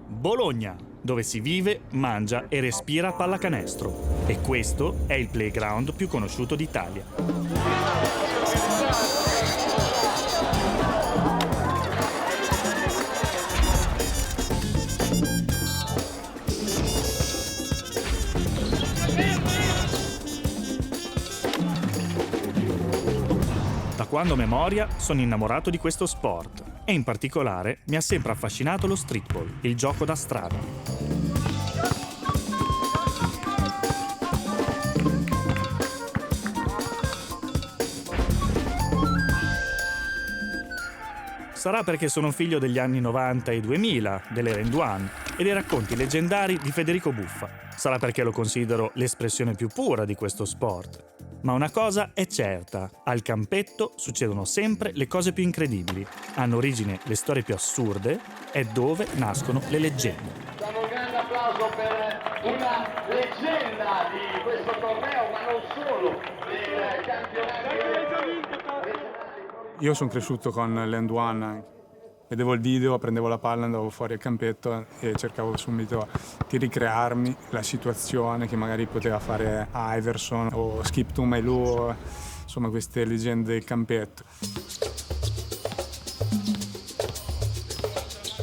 Bologna, dove si vive, mangia e respira pallacanestro. E questo è il playground più conosciuto d'Italia. Da quando ho memoria sono innamorato di questo sport e in particolare mi ha sempre affascinato lo streetball, il gioco da strada. Sarà perché sono figlio degli anni 90 e 2000, dell'era in One e dei racconti leggendari di Federico Buffa. Sarà perché lo considero l'espressione più pura di questo sport. Ma una cosa è certa, al campetto succedono sempre le cose più incredibili. Hanno origine le storie più assurde, è dove nascono le leggende. Diamo un grande applauso per una leggenda di questo torneo, ma non solo, del campionato. Io sono cresciuto con l'End One, vedevo il video, prendevo la palla, andavo fuori al campetto e cercavo subito di ricrearmi la situazione che magari poteva fare Iverson o Skip to My Lou, insomma queste leggende del campetto.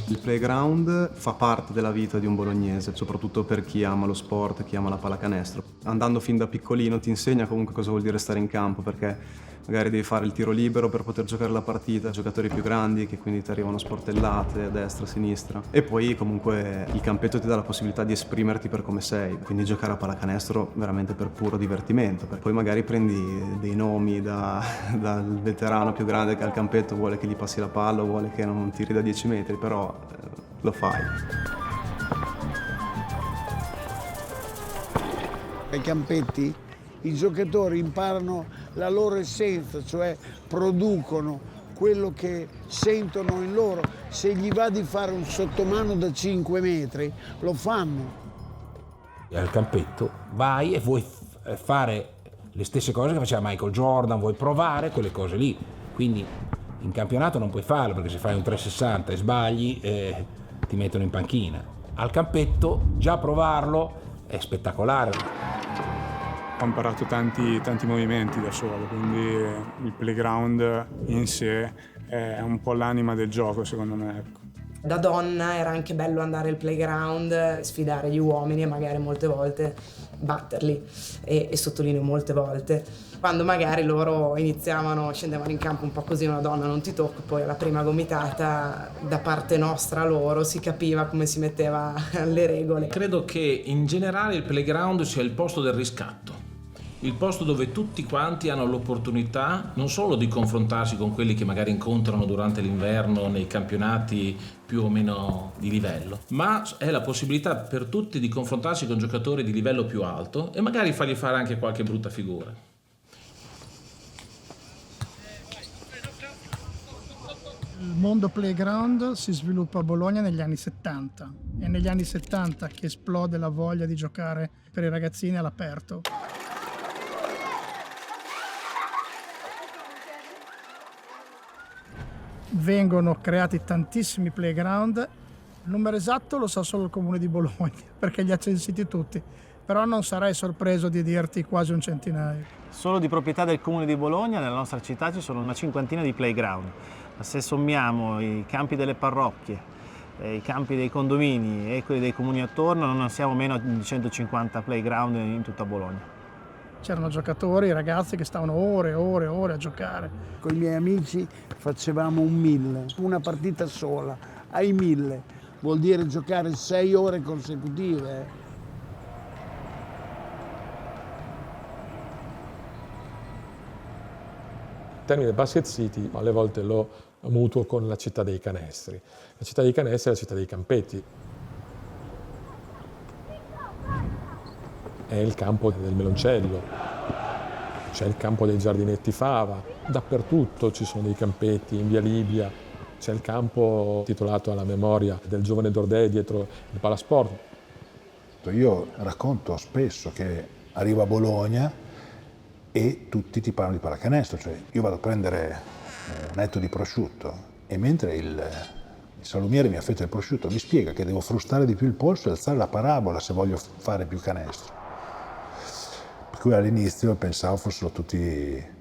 Il playground fa parte della vita di un bolognese, soprattutto per chi ama lo sport, chi ama la pallacanestro. Andando fin da piccolino ti insegna comunque cosa vuol dire stare in campo, perché magari devi fare il tiro libero per poter giocare la partita, giocatori più grandi che quindi ti arrivano sportellate a destra, a sinistra. E poi comunque il campetto ti dà la possibilità di esprimerti per come sei, quindi giocare a pallacanestro veramente per puro divertimento. Poi magari prendi dei nomi dal veterano più grande che al campetto vuole che gli passi la palla o vuole che non tiri da 10 metri, però lo fai. Ai campetti i giocatori imparano la loro essenza, cioè producono quello che sentono in loro. Se gli va di fare un sottomano da 5 metri, lo fanno. Al campetto vai e vuoi fare le stesse cose che faceva Michael Jordan, vuoi provare quelle cose lì. Quindi in campionato non puoi farlo, perché se fai un 360 e sbagli ti mettono in panchina. Al campetto già provarlo è spettacolare. Ho imparato tanti movimenti da solo, quindi il playground in sé è un po' l'anima del gioco, secondo me. Ecco. Da donna era anche bello andare al playground, sfidare gli uomini e magari molte volte batterli, e sottolineo molte volte. Quando magari loro scendevano in campo un po' così, una donna non ti tocca, poi alla prima gomitata da parte nostra loro si capiva come si metteva le regole. Credo che in generale il playground sia il posto del riscatto. Il posto dove tutti quanti hanno l'opportunità non solo di confrontarsi con quelli che magari incontrano durante l'inverno nei campionati più o meno di livello, ma è la possibilità per tutti di confrontarsi con giocatori di livello più alto e magari fargli fare anche qualche brutta figura. Il mondo playground si sviluppa a Bologna negli anni 70. È negli anni 70 che esplode la voglia di giocare per i ragazzini all'aperto. Vengono creati tantissimi playground, il numero esatto lo sa solo il comune di Bologna perché li ha censiti tutti, però non sarei sorpreso di dirti quasi un centinaio. Solo di proprietà del comune di Bologna nella nostra città ci sono una cinquantina di playground, ma se sommiamo i campi delle parrocchie, i campi dei condomini e quelli dei comuni attorno non siamo meno di 150 playground in tutta Bologna. C'erano giocatori, ragazzi che stavano ore e ore e ore a giocare. Con i miei amici facevamo un 1000, una partita sola, ai 1000. Vuol dire giocare 6 ore consecutive. Il termine Basket City alle volte lo mutuo con la città dei canestri. La città dei canestri è la città dei campetti. È il campo del Meloncello, c'è il campo dei Giardinetti Fava, dappertutto ci sono dei campetti, in via Libia, c'è il campo titolato alla memoria del giovane Dordè dietro il Palasport. Io racconto spesso che arrivo a Bologna e tutti ti parlano di pallacanestro, cioè io vado a prendere un etto di prosciutto E mentre il salumiere mi affetta il prosciutto mi spiega che devo frustare di più il polso e alzare la parabola se voglio fare più canestro. Per cui all'inizio pensavo fossero tutti...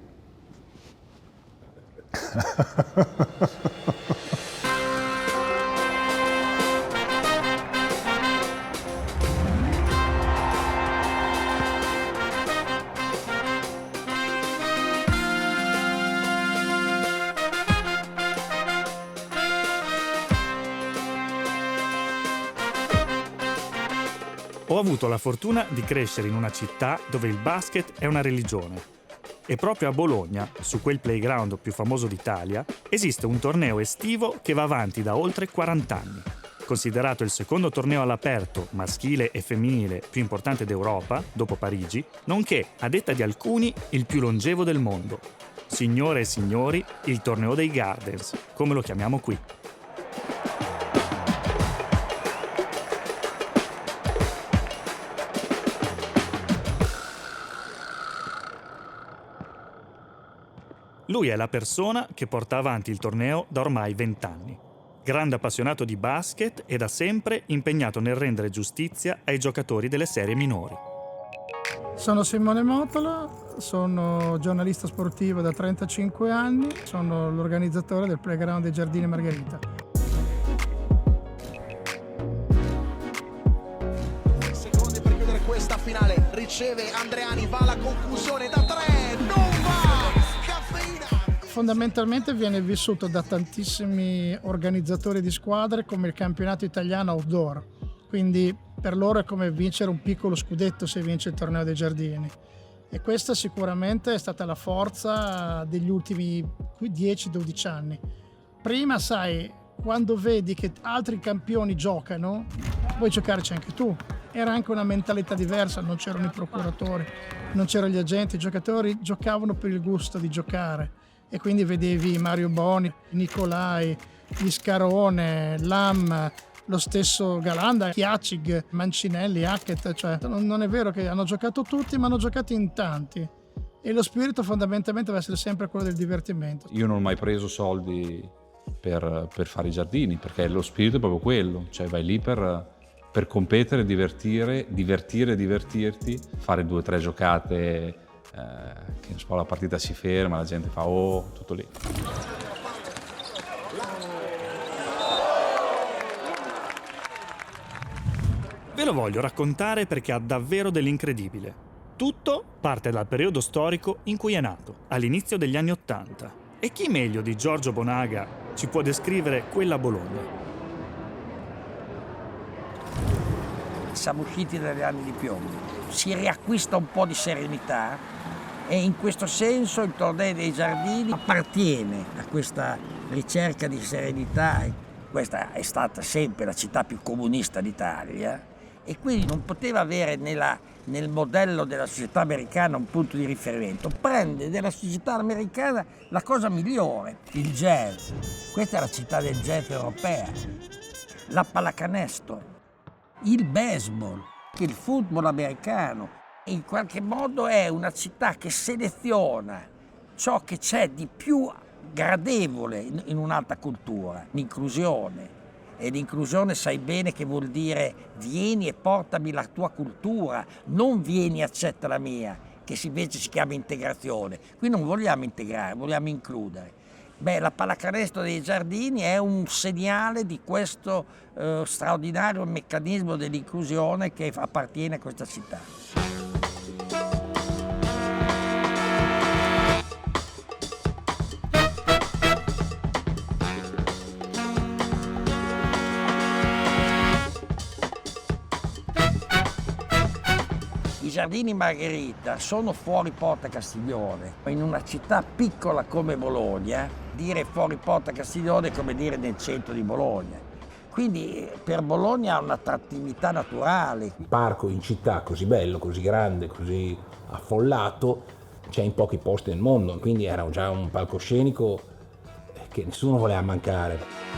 Ho avuto la fortuna di crescere in una città dove il basket è una religione. E proprio a Bologna, su quel playground più famoso d'Italia, esiste un torneo estivo che va avanti da oltre 40 anni. Considerato il secondo torneo all'aperto, maschile e femminile, più importante d'Europa, dopo Parigi, nonché, a detta di alcuni, il più longevo del mondo. Signore e signori, il torneo dei Gardens, come lo chiamiamo qui. Lui è la persona che porta avanti il torneo da ormai 20 anni. Grande appassionato di basket e da sempre impegnato nel rendere giustizia ai giocatori delle serie minori. Sono Simone Motola, sono giornalista sportivo da 35 anni, sono l'organizzatore del playground dei Giardini Margherita. Secondi per chiudere questa finale, riceve Andreani, va alla conclusione da 3, non va! Fondamentalmente viene vissuto da tantissimi organizzatori di squadre come il campionato italiano outdoor, quindi per loro è come vincere un piccolo scudetto se vince il torneo dei Giardini, e questa sicuramente è stata la forza degli ultimi 10-12 anni. Prima, sai, quando vedi che altri campioni giocano, vuoi giocarci anche tu. Era anche una mentalità diversa, non c'erano i procuratori, non c'erano gli agenti, i giocatori giocavano per il gusto di giocare. E quindi vedevi Mario Boni, Nicolai, Iscarone, Lam, lo stesso Galanda, Chiacig, Mancinelli, Hackett, cioè non è vero che hanno giocato tutti, ma hanno giocato in tanti. E lo spirito fondamentalmente deve essere sempre quello del divertimento. Io non ho mai preso soldi per fare i giardini, perché lo spirito è proprio quello, cioè vai lì per competere, divertirti, fare 2 o 3 giocate, che la partita si ferma, la gente fa oh, tutto lì. Ve lo voglio raccontare perché ha davvero dell'incredibile. Tutto parte dal periodo storico in cui è nato, all'inizio degli anni '80. E chi meglio di Giorgio Bonaga ci può descrivere quella Bologna? Siamo usciti dagli anni di piombo, si riacquista un po' di serenità. E in questo senso il torneo dei Giardini appartiene a questa ricerca di serenità. Questa è stata sempre la città più comunista d'Italia e quindi non poteva avere nel modello della società americana un punto di riferimento. Prende della società americana la cosa migliore, il jazz. Questa è la città del jazz europea, la pallacanestro, il baseball, il football americano. In qualche modo è una città che seleziona ciò che c'è di più gradevole in un'alta cultura, l'inclusione. E l'inclusione sai bene che vuol dire vieni e portami la tua cultura, non vieni e accetta la mia, che invece si chiama integrazione. Qui non vogliamo integrare, vogliamo includere. La pallacanestro dei Giardini è un segnale di questo straordinario meccanismo dell'inclusione che appartiene a questa città. I Giardini Margherita sono fuori Porta Castiglione. In una città piccola come Bologna, dire fuori Porta Castiglione è come dire nel centro di Bologna. Quindi per Bologna ha un'attrattività naturale. Il parco in città così bello, così grande, così affollato, c'è in pochi posti nel mondo. Quindi era già un palcoscenico che nessuno voleva mancare.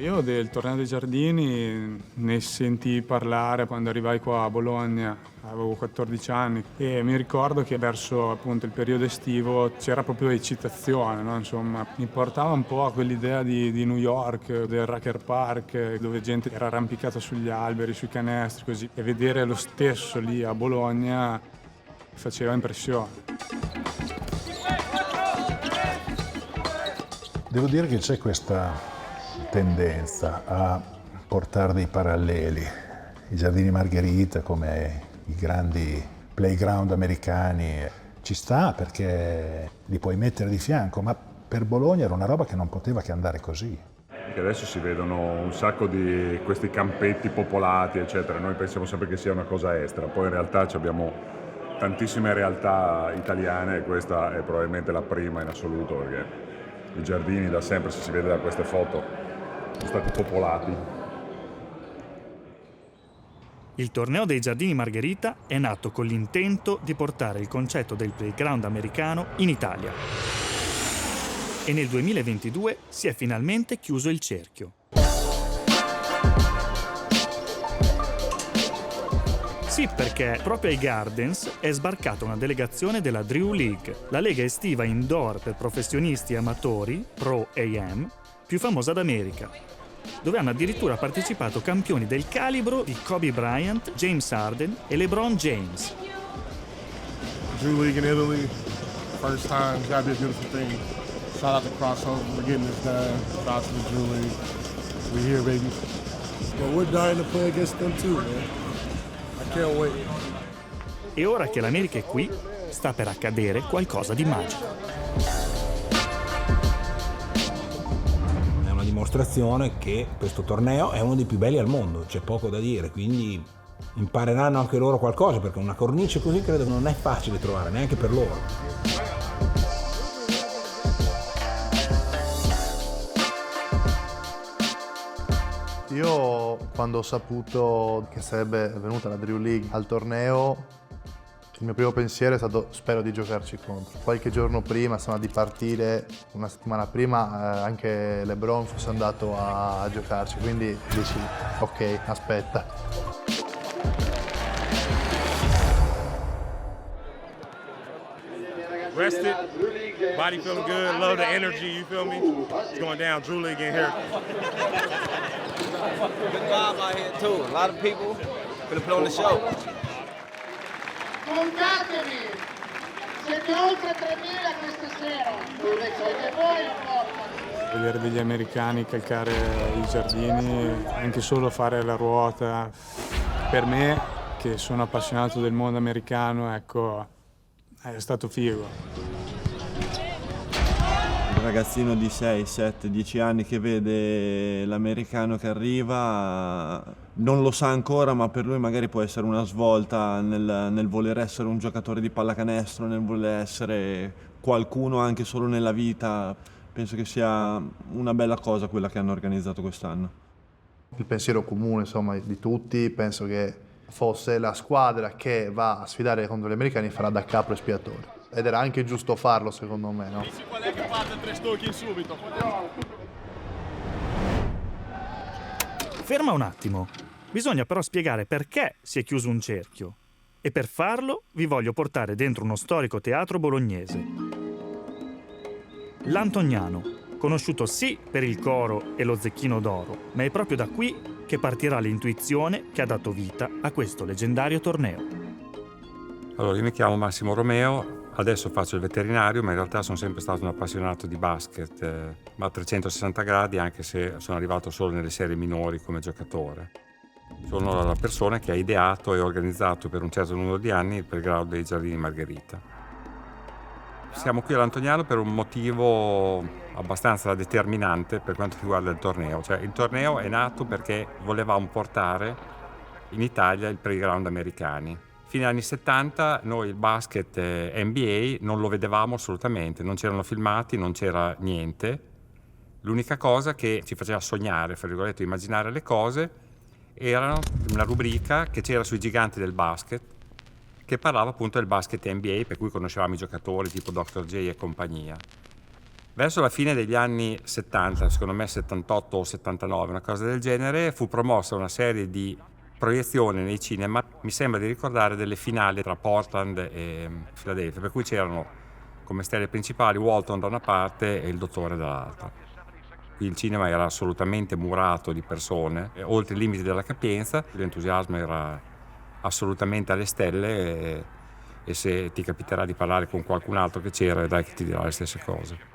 Io del torneo dei giardini ne sentii parlare quando arrivai qua a Bologna, avevo 14 anni e mi ricordo che verso appunto il periodo estivo c'era proprio eccitazione, no? Insomma, mi portava un po' a quell'idea di New York, del Rucker Park, dove gente era arrampicata sugli alberi, sui canestri, così, e vedere lo stesso lì a Bologna faceva impressione. Devo dire che c'è questa tendenza a portare dei paralleli. I giardini Margherita come i grandi playground americani ci sta perché li puoi mettere di fianco, ma per Bologna era una roba che non poteva che andare così. Perché adesso si vedono un sacco di questi campetti popolati, eccetera. Noi pensiamo sempre che sia una cosa estera, poi in realtà abbiamo tantissime realtà italiane e questa è probabilmente la prima in assoluto, perché i giardini da sempre, se si vede da queste foto, sono stati popolati. Il torneo dei Giardini Margherita è nato con l'intento di portare il concetto del playground americano in Italia. E nel 2022 si è finalmente chiuso il cerchio. Sì, perché proprio ai Gardens è sbarcata una delegazione della Drew League, la lega estiva indoor per professionisti e amatori, Pro AM, più famosa d'America, dove hanno addirittura partecipato campioni del calibro di Kobe Bryant, James Harden e LeBron James. Drew League in Italy, first time, it's gotta be a beautiful thing. Shout out to Crossover for getting this done. Shout out to the Drew League. We're here, baby. But we're dying to play against them too, man. I can't wait. E ora che l'America è qui, sta per accadere qualcosa di magico. Dimostrazione che questo torneo è uno dei più belli al mondo, c'è poco da dire, quindi impareranno anche loro qualcosa, perché una cornice così credo non è facile trovare neanche per loro. Io quando ho saputo che sarebbe venuta la Drew League al torneo, il mio primo pensiero è stato spero di giocarci contro. Qualche giorno prima, insomma, di partire, una settimana prima, anche LeBron fosse andato a giocarci, quindi dici ok, aspetta. Rested, body feeling good, love the energy, you feel me? It's going down, Drew League in here. Good vibe out here too. A lot of people gonna put on the show. Contatevi, siete oltre 3.000 questa sera, siete voi il porta. Vedere degli americani calcare i giardini, anche solo fare la ruota, per me che sono appassionato del mondo americano, ecco, è stato figo. Un ragazzino di 6, 7, 10 anni che vede l'americano che arriva, non lo sa ancora, ma per lui magari può essere una svolta nel voler essere un giocatore di pallacanestro, nel voler essere qualcuno anche solo nella vita. Penso che sia una bella cosa quella che hanno organizzato quest'anno. Il pensiero comune, insomma, di tutti, penso che fosse la squadra che va a sfidare contro gli americani farà da capro espiatorio. Ed era anche giusto farlo, secondo me, no? Qual è che parte 3 stocchi subito? Ferma un attimo. Bisogna però spiegare perché si è chiuso un cerchio. E per farlo vi voglio portare dentro uno storico teatro bolognese. L'Antoniano, conosciuto sì per il coro e lo Zecchino d'Oro, ma è proprio da qui che partirà l'intuizione che ha dato vita a questo leggendario torneo. Allora, io mi chiamo Massimo Romeo, adesso faccio il veterinario, ma in realtà sono sempre stato un appassionato di basket, a 360 gradi, anche se sono arrivato solo nelle serie minori come giocatore. Sono la persona che ha ideato e organizzato per un certo numero di anni il playground dei Giardini Margherita. Siamo qui all'Antoniano per un motivo abbastanza determinante per quanto riguarda il torneo. Cioè, il torneo è nato perché volevamo portare in Italia il playground americani. Fino agli anni 70 noi il basket NBA non lo vedevamo assolutamente, non c'erano filmati, non c'era niente. L'unica cosa che ci faceva sognare, fra virgolette, immaginare le cose, era una rubrica che c'era sui giganti del basket, che parlava appunto del basket NBA, per cui conoscevamo i giocatori tipo Dr. J e compagnia. Verso la fine degli anni 70, secondo me 78 o 79, una cosa del genere, fu promossa una serie di proiezioni nei cinema, mi sembra di ricordare delle finali tra Portland e Philadelphia, per cui c'erano come stelle principali Walton da una parte e il dottore dall'altra. Qui il cinema era assolutamente murato di persone, oltre i limiti della capienza, l'entusiasmo era assolutamente alle stelle e se ti capiterà di parlare con qualcun altro che c'era, dai che ti dirà le stesse cose.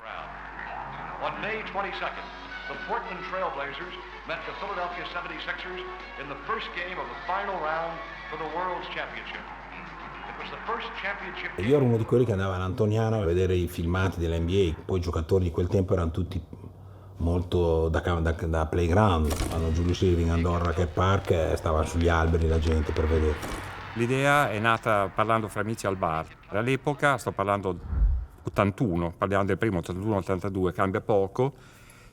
On May 22nd, the Portland Trail Blazers met the Philadelphia 76ers in the first game of the final round for the World's Championship. It was the first championship. Io ero uno di quelli che andava in Antoniano a vedere i filmati dell'NBA, poi i giocatori di quel tempo erano tutti molto da playground, hanno Julius Erving, Andorra, Cat Park, stavano sugli alberi la gente per vedere. L'idea è nata parlando fra amici al bar. All'epoca, sto parlando 81, parliamo del primo 81-82, cambia poco,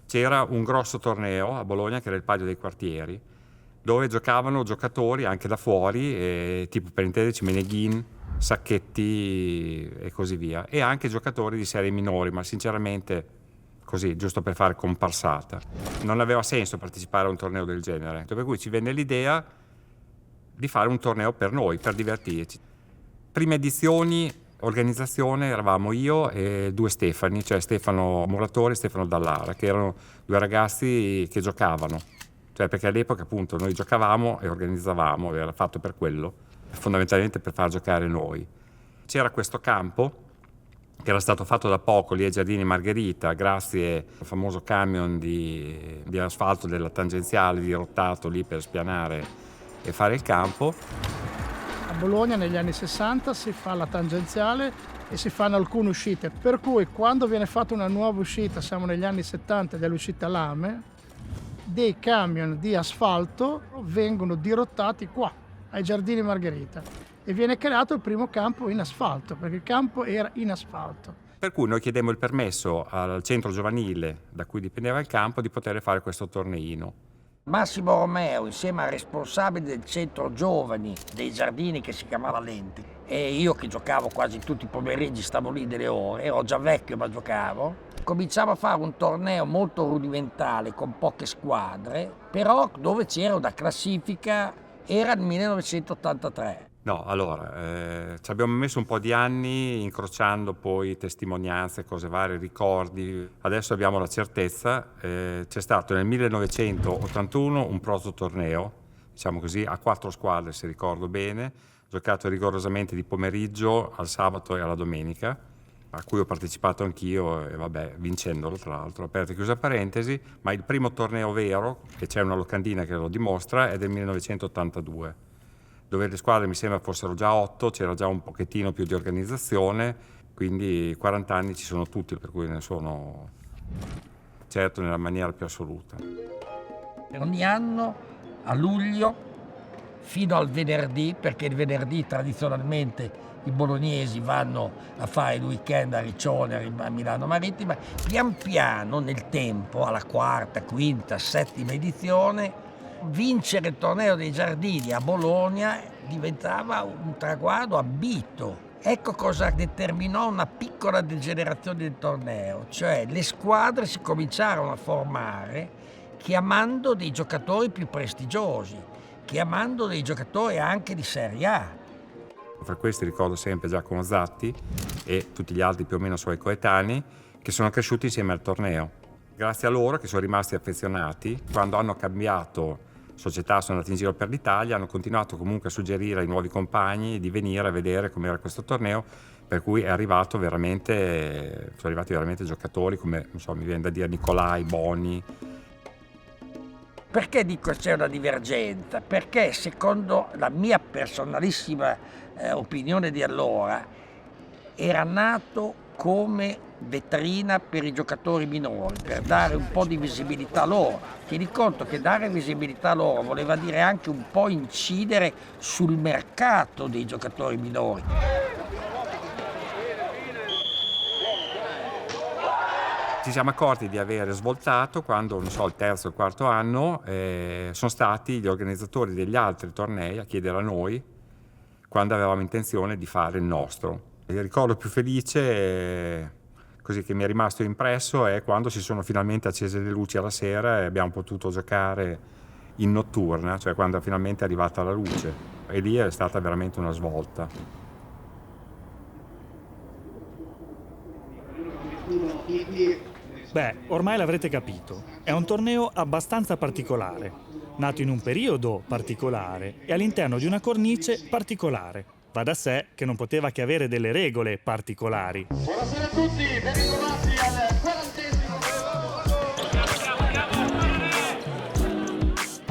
c'era un grosso torneo a Bologna che era il Palio dei Quartieri, dove giocavano giocatori anche da fuori, tipo per intenderci Meneghin, Sacchetti e così via, e anche giocatori di serie minori, ma sinceramente così, giusto per fare comparsata. Non aveva senso partecipare a un torneo del genere, per cui ci venne l'idea di fare un torneo per noi, per divertirci. Prime edizioni, organizzazione, eravamo io e due Stefani, cioè Stefano Muratori e Stefano Dallara, che erano due ragazzi che giocavano, cioè perché all'epoca appunto noi giocavamo e organizzavamo, era fatto per quello, fondamentalmente per far giocare noi. C'era questo campo che era stato fatto da poco lì ai Giardini Margherita, grazie al famoso camion di asfalto della tangenziale dirottato lì per spianare e fare il campo. A Bologna negli anni 60 si fa la tangenziale e si fanno alcune uscite, per cui quando viene fatta una nuova uscita, siamo negli anni 70 dell'uscita Lame, dei camion di asfalto vengono dirottati qua, ai Giardini Margherita, e viene creato il primo campo in asfalto, perché il campo era in asfalto. Per cui noi chiedemmo il permesso al centro giovanile da cui dipendeva il campo di poter fare questo torneino. Massimo Romeo, insieme al responsabile del centro giovani dei Giardini che si chiamava Lenti, e io che giocavo quasi tutti i pomeriggi, stavo lì delle ore, ero già vecchio ma giocavo, cominciamo a fare un torneo molto rudimentale con poche squadre, però dove c'era una classifica, era il 1983. No, allora, ci abbiamo messo un po' di anni incrociando poi testimonianze, cose varie, ricordi. Adesso abbiamo la certezza, c'è stato nel 1981 un proto torneo, diciamo così, a 4 squadre se ricordo bene, giocato rigorosamente di pomeriggio al sabato e alla domenica, a cui ho partecipato anch'io e vabbè, vincendolo tra l'altro, aperta e chiusa parentesi, ma il primo torneo vero, e c'è una locandina che lo dimostra, è del 1982. Dove le squadre mi sembra fossero già 8, c'era già un pochettino più di organizzazione, quindi 40 anni ci sono tutti, per cui ne sono certo nella maniera più assoluta. Ogni anno a luglio fino al venerdì, perché il venerdì tradizionalmente i bolognesi vanno a fare il weekend a Riccione, a Milano Marittima, pian piano nel tempo, alla quarta, quinta, settima edizione, vincere il torneo dei Giardini a Bologna diventava un traguardo ambito. Ecco cosa determinò una piccola degenerazione del torneo, cioè le squadre si cominciarono a formare chiamando dei giocatori più prestigiosi, chiamando dei giocatori anche di Serie A. Fra questi ricordo sempre Giacomo Zatti e tutti gli altri più o meno suoi coetanei che sono cresciuti insieme al torneo. Grazie a loro che sono rimasti affezionati, quando hanno cambiato società, sono andati in giro per l'Italia, hanno continuato comunque a suggerire ai nuovi compagni di venire a vedere com'era questo torneo, per cui sono arrivati veramente giocatori come, non so, mi viene da dire Nicolai, Boni. Perché dico c'è una divergenza? Perché secondo la mia personalissima opinione di allora era nato come vetrina per i giocatori minori, per dare un po' di visibilità loro. Tieni conto che dare visibilità loro voleva dire anche un po' incidere sul mercato dei giocatori minori. Ci siamo accorti di aver svoltato quando, non so, il terzo o il quarto anno sono stati gli organizzatori degli altri tornei a chiedere a noi quando avevamo intenzione di fare il nostro. Il ricordo più felice così che mi è rimasto impresso è quando si sono finalmente accese le luci alla sera e abbiamo potuto giocare in notturna, cioè quando finalmente è arrivata la luce, e lì è stata veramente una svolta. Beh, ormai l'avrete capito, è un torneo abbastanza particolare, nato in un periodo particolare e all'interno di una cornice particolare. Va da sé che non poteva che avere delle regole particolari. Buonasera a tutti, ben ritrovati al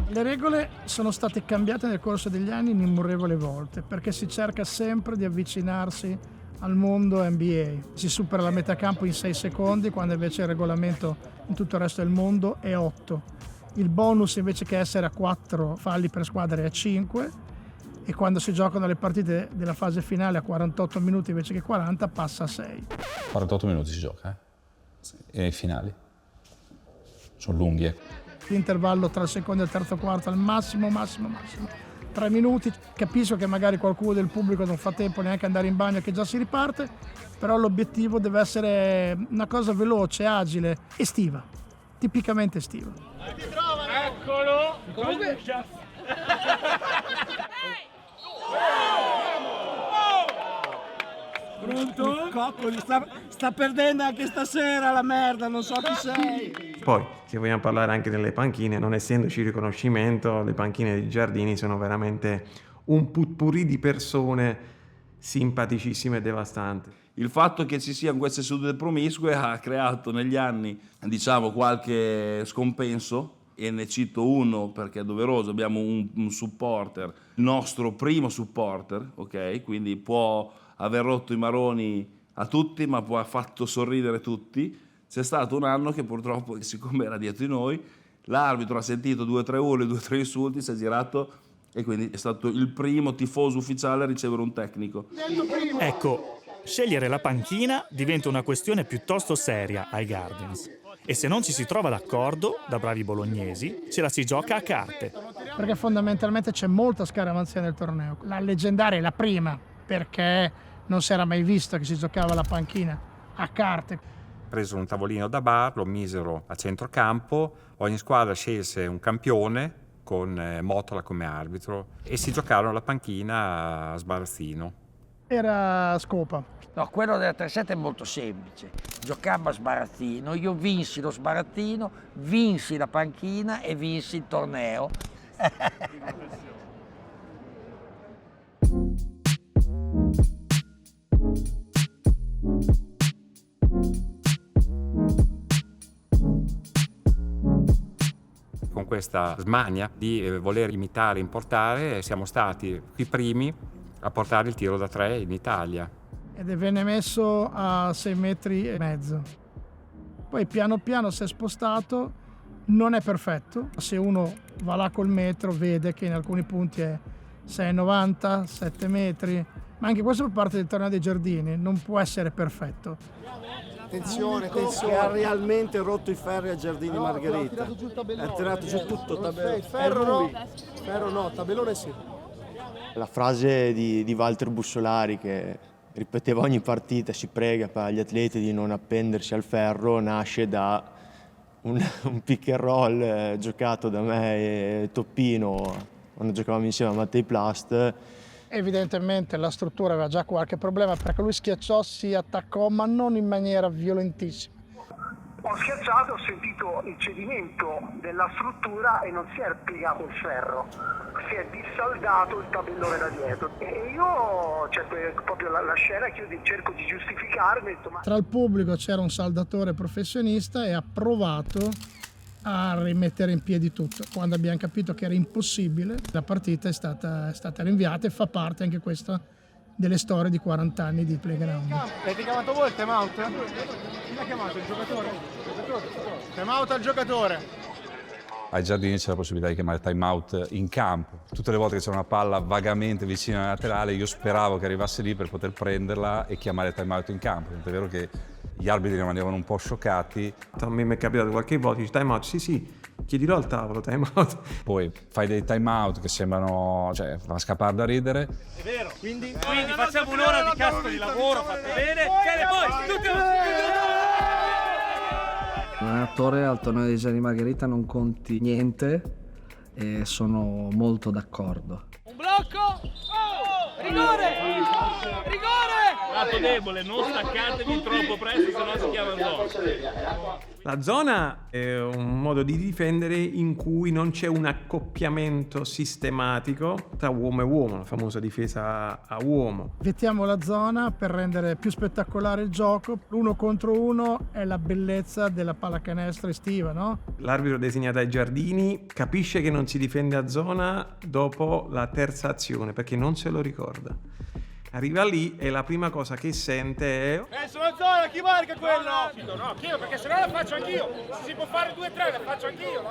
40°. Le regole sono state cambiate nel corso degli anni innumerevoli volte, perché si cerca sempre di avvicinarsi al mondo NBA. Si supera la metà campo in 6 secondi, quando invece il regolamento in tutto il resto del mondo è 8. Il bonus invece che essere a 4 falli per squadra è a 5, e quando si giocano le partite della fase finale a 48 minuti invece che 40 passa a 6. 48 minuti si gioca, E i finali sono lunghi. L'intervallo tra il secondo e il terzo quarto al massimo 3 minuti. Capisco che magari qualcuno del pubblico non fa tempo neanche andare in bagno e che già si riparte, però l'obiettivo deve essere una cosa veloce, agile, estiva, tipicamente estiva. Eccolo! Comunque... Pronto? Coccoli, sta perdendo anche stasera la merda, non so chi sei. Poi, se vogliamo parlare anche delle panchine, non essendoci riconoscimento, le panchine di Giardini sono veramente un potpourri di persone simpaticissime e devastanti. Il fatto che ci siano queste sedute promiscue ha creato negli anni, diciamo, qualche scompenso, e ne cito uno perché è doveroso. Abbiamo un supporter, il nostro primo supporter, ok? Quindi può aver rotto i maroni a tutti, ma poi ha fatto sorridere tutti. C'è stato un anno che purtroppo, siccome era dietro di noi, l'arbitro ha sentito 2 o 3 urli, 2 o 3 insulti, si è girato e quindi è stato il primo tifoso ufficiale a ricevere un tecnico. Ecco, scegliere la panchina diventa una questione piuttosto seria ai Guardians. E se non ci si trova d'accordo, da bravi bolognesi, ce la si gioca a carte. Perché fondamentalmente c'è molta scaramanzia nel torneo. La leggendaria è la prima, perché non si era mai visto che si giocava la panchina a carte. Presero un tavolino da bar, lo misero a centrocampo, ogni squadra scelse un campione con Motola come arbitro e si giocarono la panchina a sbarazzino. Era scopa. No, quello della 3-7 è molto semplice. Giocavo a sbarazzino, io vinsi lo sbarazzino, vinsi la panchina e vinsi il torneo. Con questa smania di voler imitare e importare siamo stati i primi a portare il tiro da 3 in Italia. Ed venne messo a 6,5 metri. Poi piano piano si è spostato, non è perfetto. Se uno va là col metro vede che in alcuni punti è 6,90, 7 metri, ma anche questo per parte del torneo dei Giardini non può essere perfetto. Attenzione, che ha realmente rotto i ferri a Giardini Margherita. Ha tirato giù tutto, ferro no, ferro no, tabellone sì. La frase di Walter Bussolari che ripeteva ogni partita, si prega per gli atleti di non appendersi al ferro, nasce da un pick and roll giocato da me e Toppino quando giocavamo insieme a Mattei Plast. Evidentemente la struttura aveva già qualche problema perché lui schiacciò, si attaccò, ma non in maniera violentissima. Ho schiacciato, ho sentito il cedimento della struttura e non si è piegato il ferro, si è dissaldato il tabellone da dietro. E io, cioè, proprio la scena che io cerco di giustificare, mi ho detto, ma... Tra il pubblico c'era un saldatore professionista e ha provato a rimettere in piedi tutto. Quando abbiamo capito che era impossibile, la partita è stata rinviata e fa parte anche questa delle storie di 40 anni di playground. Avete chiamato voi il time out? Chi l'ha chiamato? Il giocatore? Time out al giocatore. Ai Giardini c'è la possibilità di chiamare time out in campo. Tutte le volte che c'era una palla vagamente vicina alla laterale, io speravo che arrivasse lì per poter prenderla e chiamare time out in campo. È vero che gli arbitri rimanevano un po' scioccati. A me mi è capitato qualche volta, dici time out, sì, chiedilo al tavolo, time out. Poi fai dei time out che sembrano, cioè, fa scappare da ridere. È vero, quindi facciamo un'ora di cazzo di lavoro, fatto bene, poi tutti... allenatore al torneo dei Giardini Margherita non conti niente e sono molto d'accordo. Un blocco! Oh! Rigore! Rigore! Lato debole, non staccatevi troppo presto, sennò si chiama zona. La zona è un modo di difendere in cui non c'è un accoppiamento sistematico tra uomo e uomo, la famosa difesa a uomo. Vietiamo la zona per rendere più spettacolare il gioco. L'uno contro uno è la bellezza della pallacanestro estiva, no? L'arbitro designato ai Giardini capisce che non si difende a zona dopo la terza azione perché non se lo ricorda. Arriva lì e la prima cosa che sente è Sono a zona, chi marca quello? No, anch'io, perché se no la faccio anch'io. Se si può fare 2-3 la faccio anch'io.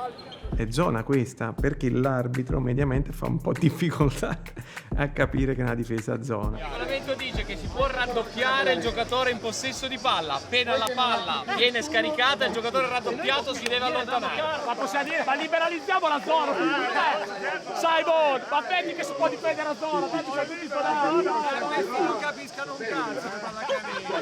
è zona questa perché l'arbitro mediamente fa un po' difficoltà a capire che è una difesa a zona. Il regolamento dice che si può raddoppiare il giocatore in possesso di palla. Appena la palla viene scaricata il giocatore raddoppiato si deve allontanare. Ma possiamo dire, ma liberalizziamo la zona! Simon, ma vedi che si può difendere la zona, vedi che tutti sono non capiscano un cazzo di pallacanestro.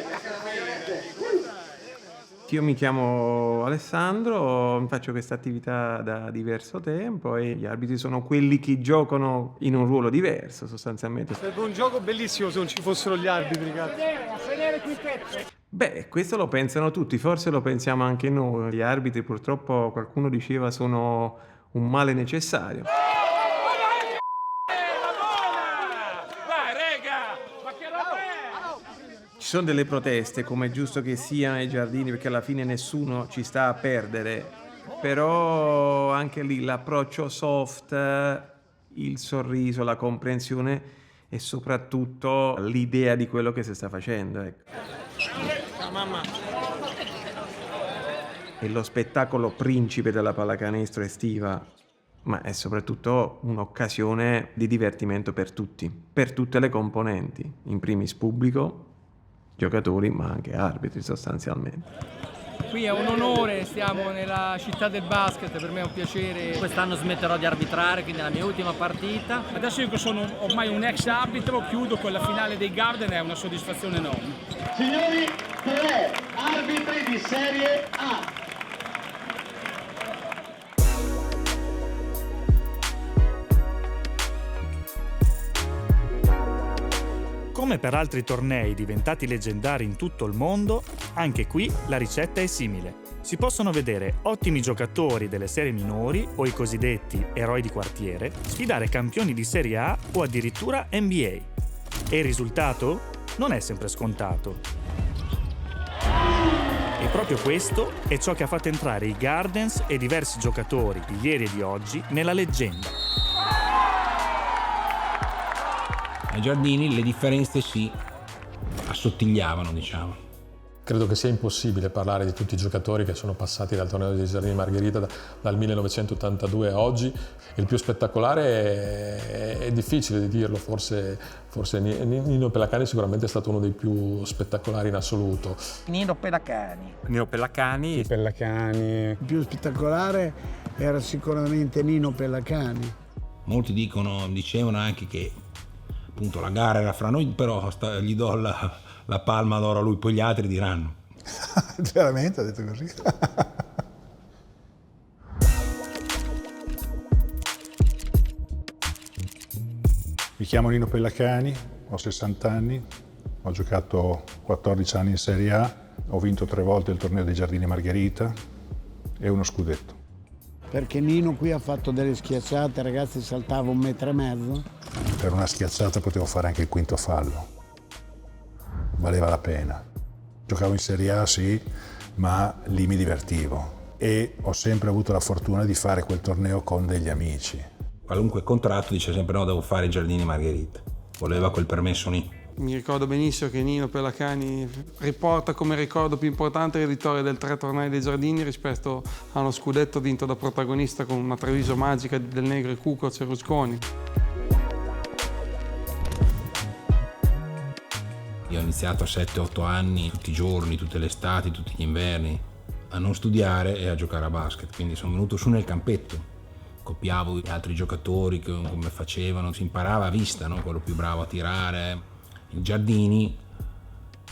Io mi chiamo Alessandro, faccio questa attività da diverso tempo e gli arbitri sono quelli che giocano in un ruolo diverso sostanzialmente. Sarebbe un gioco bellissimo se non ci fossero gli arbitri, cazzo. A sedere qui pezzo. Beh, questo lo pensano tutti, forse lo pensiamo anche noi. Gli arbitri purtroppo, qualcuno diceva, sono un male necessario. Ci sono delle proteste, come è giusto che siano ai Giardini, perché alla fine nessuno ci sta a perdere, però anche lì l'approccio soft, il sorriso, la comprensione e soprattutto l'idea di quello che si sta facendo. Ecco. Ciao mamma. È lo spettacolo principe della pallacanestro estiva, ma è soprattutto un'occasione di divertimento per tutti, per tutte le componenti, in primis pubblico, giocatori ma anche arbitri sostanzialmente. Qui è un onore, stiamo nella città del basket, per me è un piacere. Quest'anno smetterò di arbitrare, quindi è la mia ultima partita. Adesso io che sono ormai un ex arbitro, chiudo con la finale dei Garden, è una soddisfazione enorme. Signori, 3 arbitri di Serie A. Come per altri tornei diventati leggendari in tutto il mondo, anche qui la ricetta è simile. Si possono vedere ottimi giocatori delle serie minori o i cosiddetti eroi di quartiere sfidare campioni di Serie A o addirittura NBA. E il risultato non è sempre scontato. E proprio questo è ciò che ha fatto entrare i Gardens e diversi giocatori di ieri e di oggi nella leggenda. Ai Giardini le differenze si assottigliavano, diciamo. Credo che sia impossibile parlare di tutti i giocatori che sono passati dal torneo dei Giardini Margherita dal 1982 a oggi. Il più spettacolare è difficile di dirlo, forse Nino Pellacani sicuramente è stato uno dei più spettacolari in assoluto. Nino Pellacani. Il più spettacolare era sicuramente Nino Pellacani. Molti dicevano anche che appunto la gara era fra noi, però gli do la palma d'oro a lui, poi gli altri diranno. Veramente ha detto così? Mi chiamo Nino Pellacani, ho 60 anni, ho giocato 14 anni in Serie A, ho vinto 3 volte il torneo dei Giardini Margherita e uno scudetto. Perché Nino qui ha fatto delle schiacciate, ragazzi, saltava 1,5 metri. Per una schiacciata potevo fare anche il quinto fallo. Valeva la pena. Giocavo in Serie A, sì, ma lì mi divertivo. E ho sempre avuto la fortuna di fare quel torneo con degli amici. Qualunque contratto dice sempre no, devo fare i Giardini Margherita. Voleva quel permesso lì. Mi ricordo benissimo che Nino Pellacani riporta come ricordo più importante il vittoria del 3 tornei dei Giardini rispetto a uno scudetto vinto da protagonista con una Treviso magica del Negro e Cuco Cerusconi. Io ho iniziato a 7-8 anni, tutti i giorni, tutte le estati, tutti gli inverni, a non studiare e a giocare a basket. Quindi sono venuto su nel campetto, copiavo gli altri giocatori come facevano, si imparava a vista, no? Quello più bravo a tirare. Il Giardini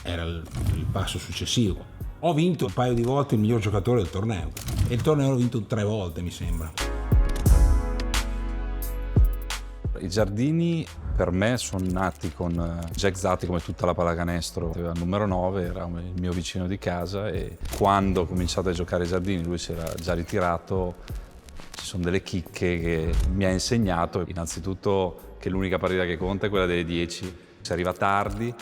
era il passo successivo. Ho vinto un paio di volte il miglior giocatore del torneo. E il torneo l'ho vinto 3 volte, mi sembra. I giardini per me sono nati con Jack Zatti, come tutta la pallacanestro. Aveva il numero 9, era il mio vicino di casa, e quando ho cominciato a giocare ai giardini lui si era già ritirato. Ci sono delle chicche che mi ha insegnato, innanzitutto che l'unica partita che conta è quella delle 10. Si arriva tardi,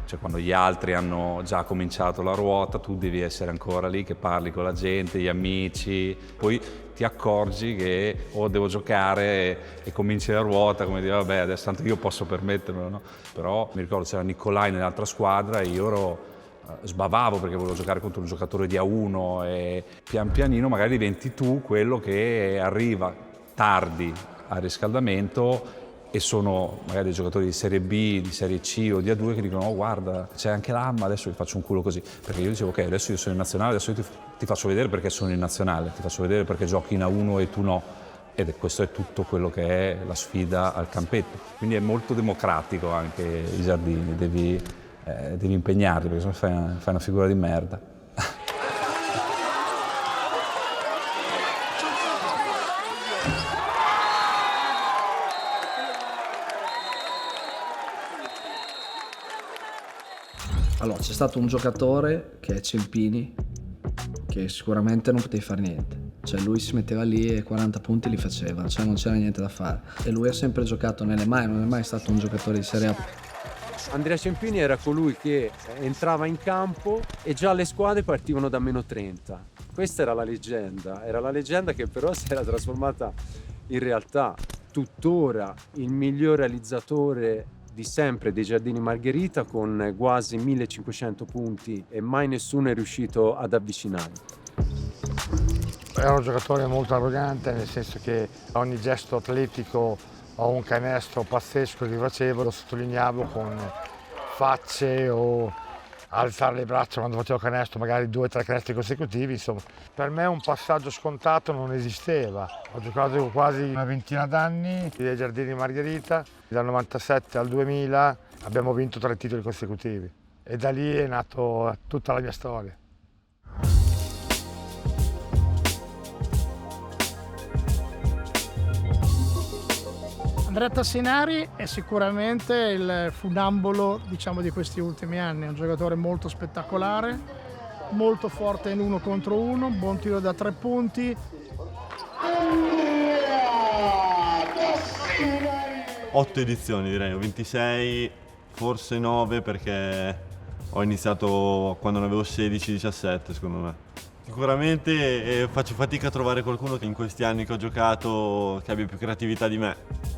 cioè quando gli altri hanno già cominciato la ruota, tu devi essere ancora lì che parli con la gente, gli amici, poi ti accorgi che devo giocare e cominci la ruota, come dire vabbè adesso tanto io posso permettermelo, no? Però mi ricordo c'era Nicolai nell'altra squadra e io sbavavo perché volevo giocare contro un giocatore di A1 e pian pianino magari diventi tu quello che arriva tardi al riscaldamento e sono magari dei giocatori di Serie B, di Serie C o di A2 che dicono oh guarda c'è anche l'Amma, adesso vi faccio un culo così, perché io dicevo ok adesso io sono in nazionale, adesso io ti faccio vedere perché sono in nazionale, ti faccio vedere perché giochi in A1 e tu no, ed questo è tutto quello che è la sfida al campetto, quindi è molto democratico anche i giardini, devi impegnarti perché sennò fai una figura di merda. Allora, c'è stato un giocatore che è Cempini, che sicuramente non potevi fare niente. Cioè lui si metteva lì e 40 punti li faceva, cioè non c'era niente da fare. E lui ha sempre giocato non è mai stato un giocatore di Serie A. Andrea Cempini era colui che entrava in campo e già le squadre partivano da meno 30. Questa era la leggenda che però si era trasformata in realtà. Tuttora il miglior realizzatore di sempre dei Giardini Margherita con quasi 1500 punti e mai nessuno è riuscito ad avvicinarlo. Era un giocatore molto arrogante, nel senso che ogni gesto atletico o un canestro pazzesco che facevo lo sottolineavo con facce o alzare le braccia quando facevo canestro, magari 2 o 3 canestri consecutivi, insomma. Per me un passaggio scontato non esisteva. Ho giocato quasi una ventina d'anni ai Giardini Margherita, dal 97 al 2000 abbiamo vinto 3 titoli consecutivi e da lì è nata tutta la mia storia. Andrea Tassinari è sicuramente il funambolo, diciamo, di questi ultimi anni. È un giocatore molto spettacolare, molto forte in 1 contro 1, buon tiro da 3 punti. 8 edizioni direi, ho 26, forse 9 perché ho iniziato quando ne avevo 16-17 secondo me. Sicuramente faccio fatica a trovare qualcuno che in questi anni che ho giocato che abbia più creatività di me.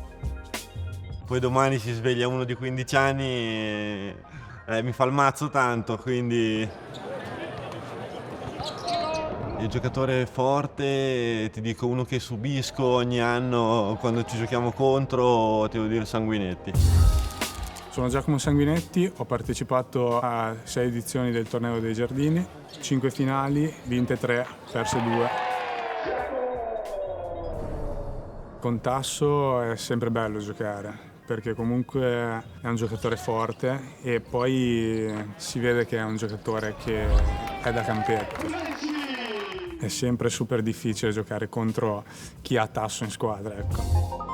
Poi domani si sveglia uno di 15 anni e mi fa il mazzo tanto, quindi il giocatore forte, ti dico uno che subisco ogni anno quando ci giochiamo contro, ti devo dire Sanguinetti. Sono Giacomo Sanguinetti, ho partecipato a 6 edizioni del Torneo dei Giardini, 5 finali, vinte 3, perse 2. Con Tasso è sempre bello giocare, perché comunque è un giocatore forte e poi si vede che è un giocatore che è da campetto. È sempre super difficile giocare contro chi ha Tasso in squadra, ecco.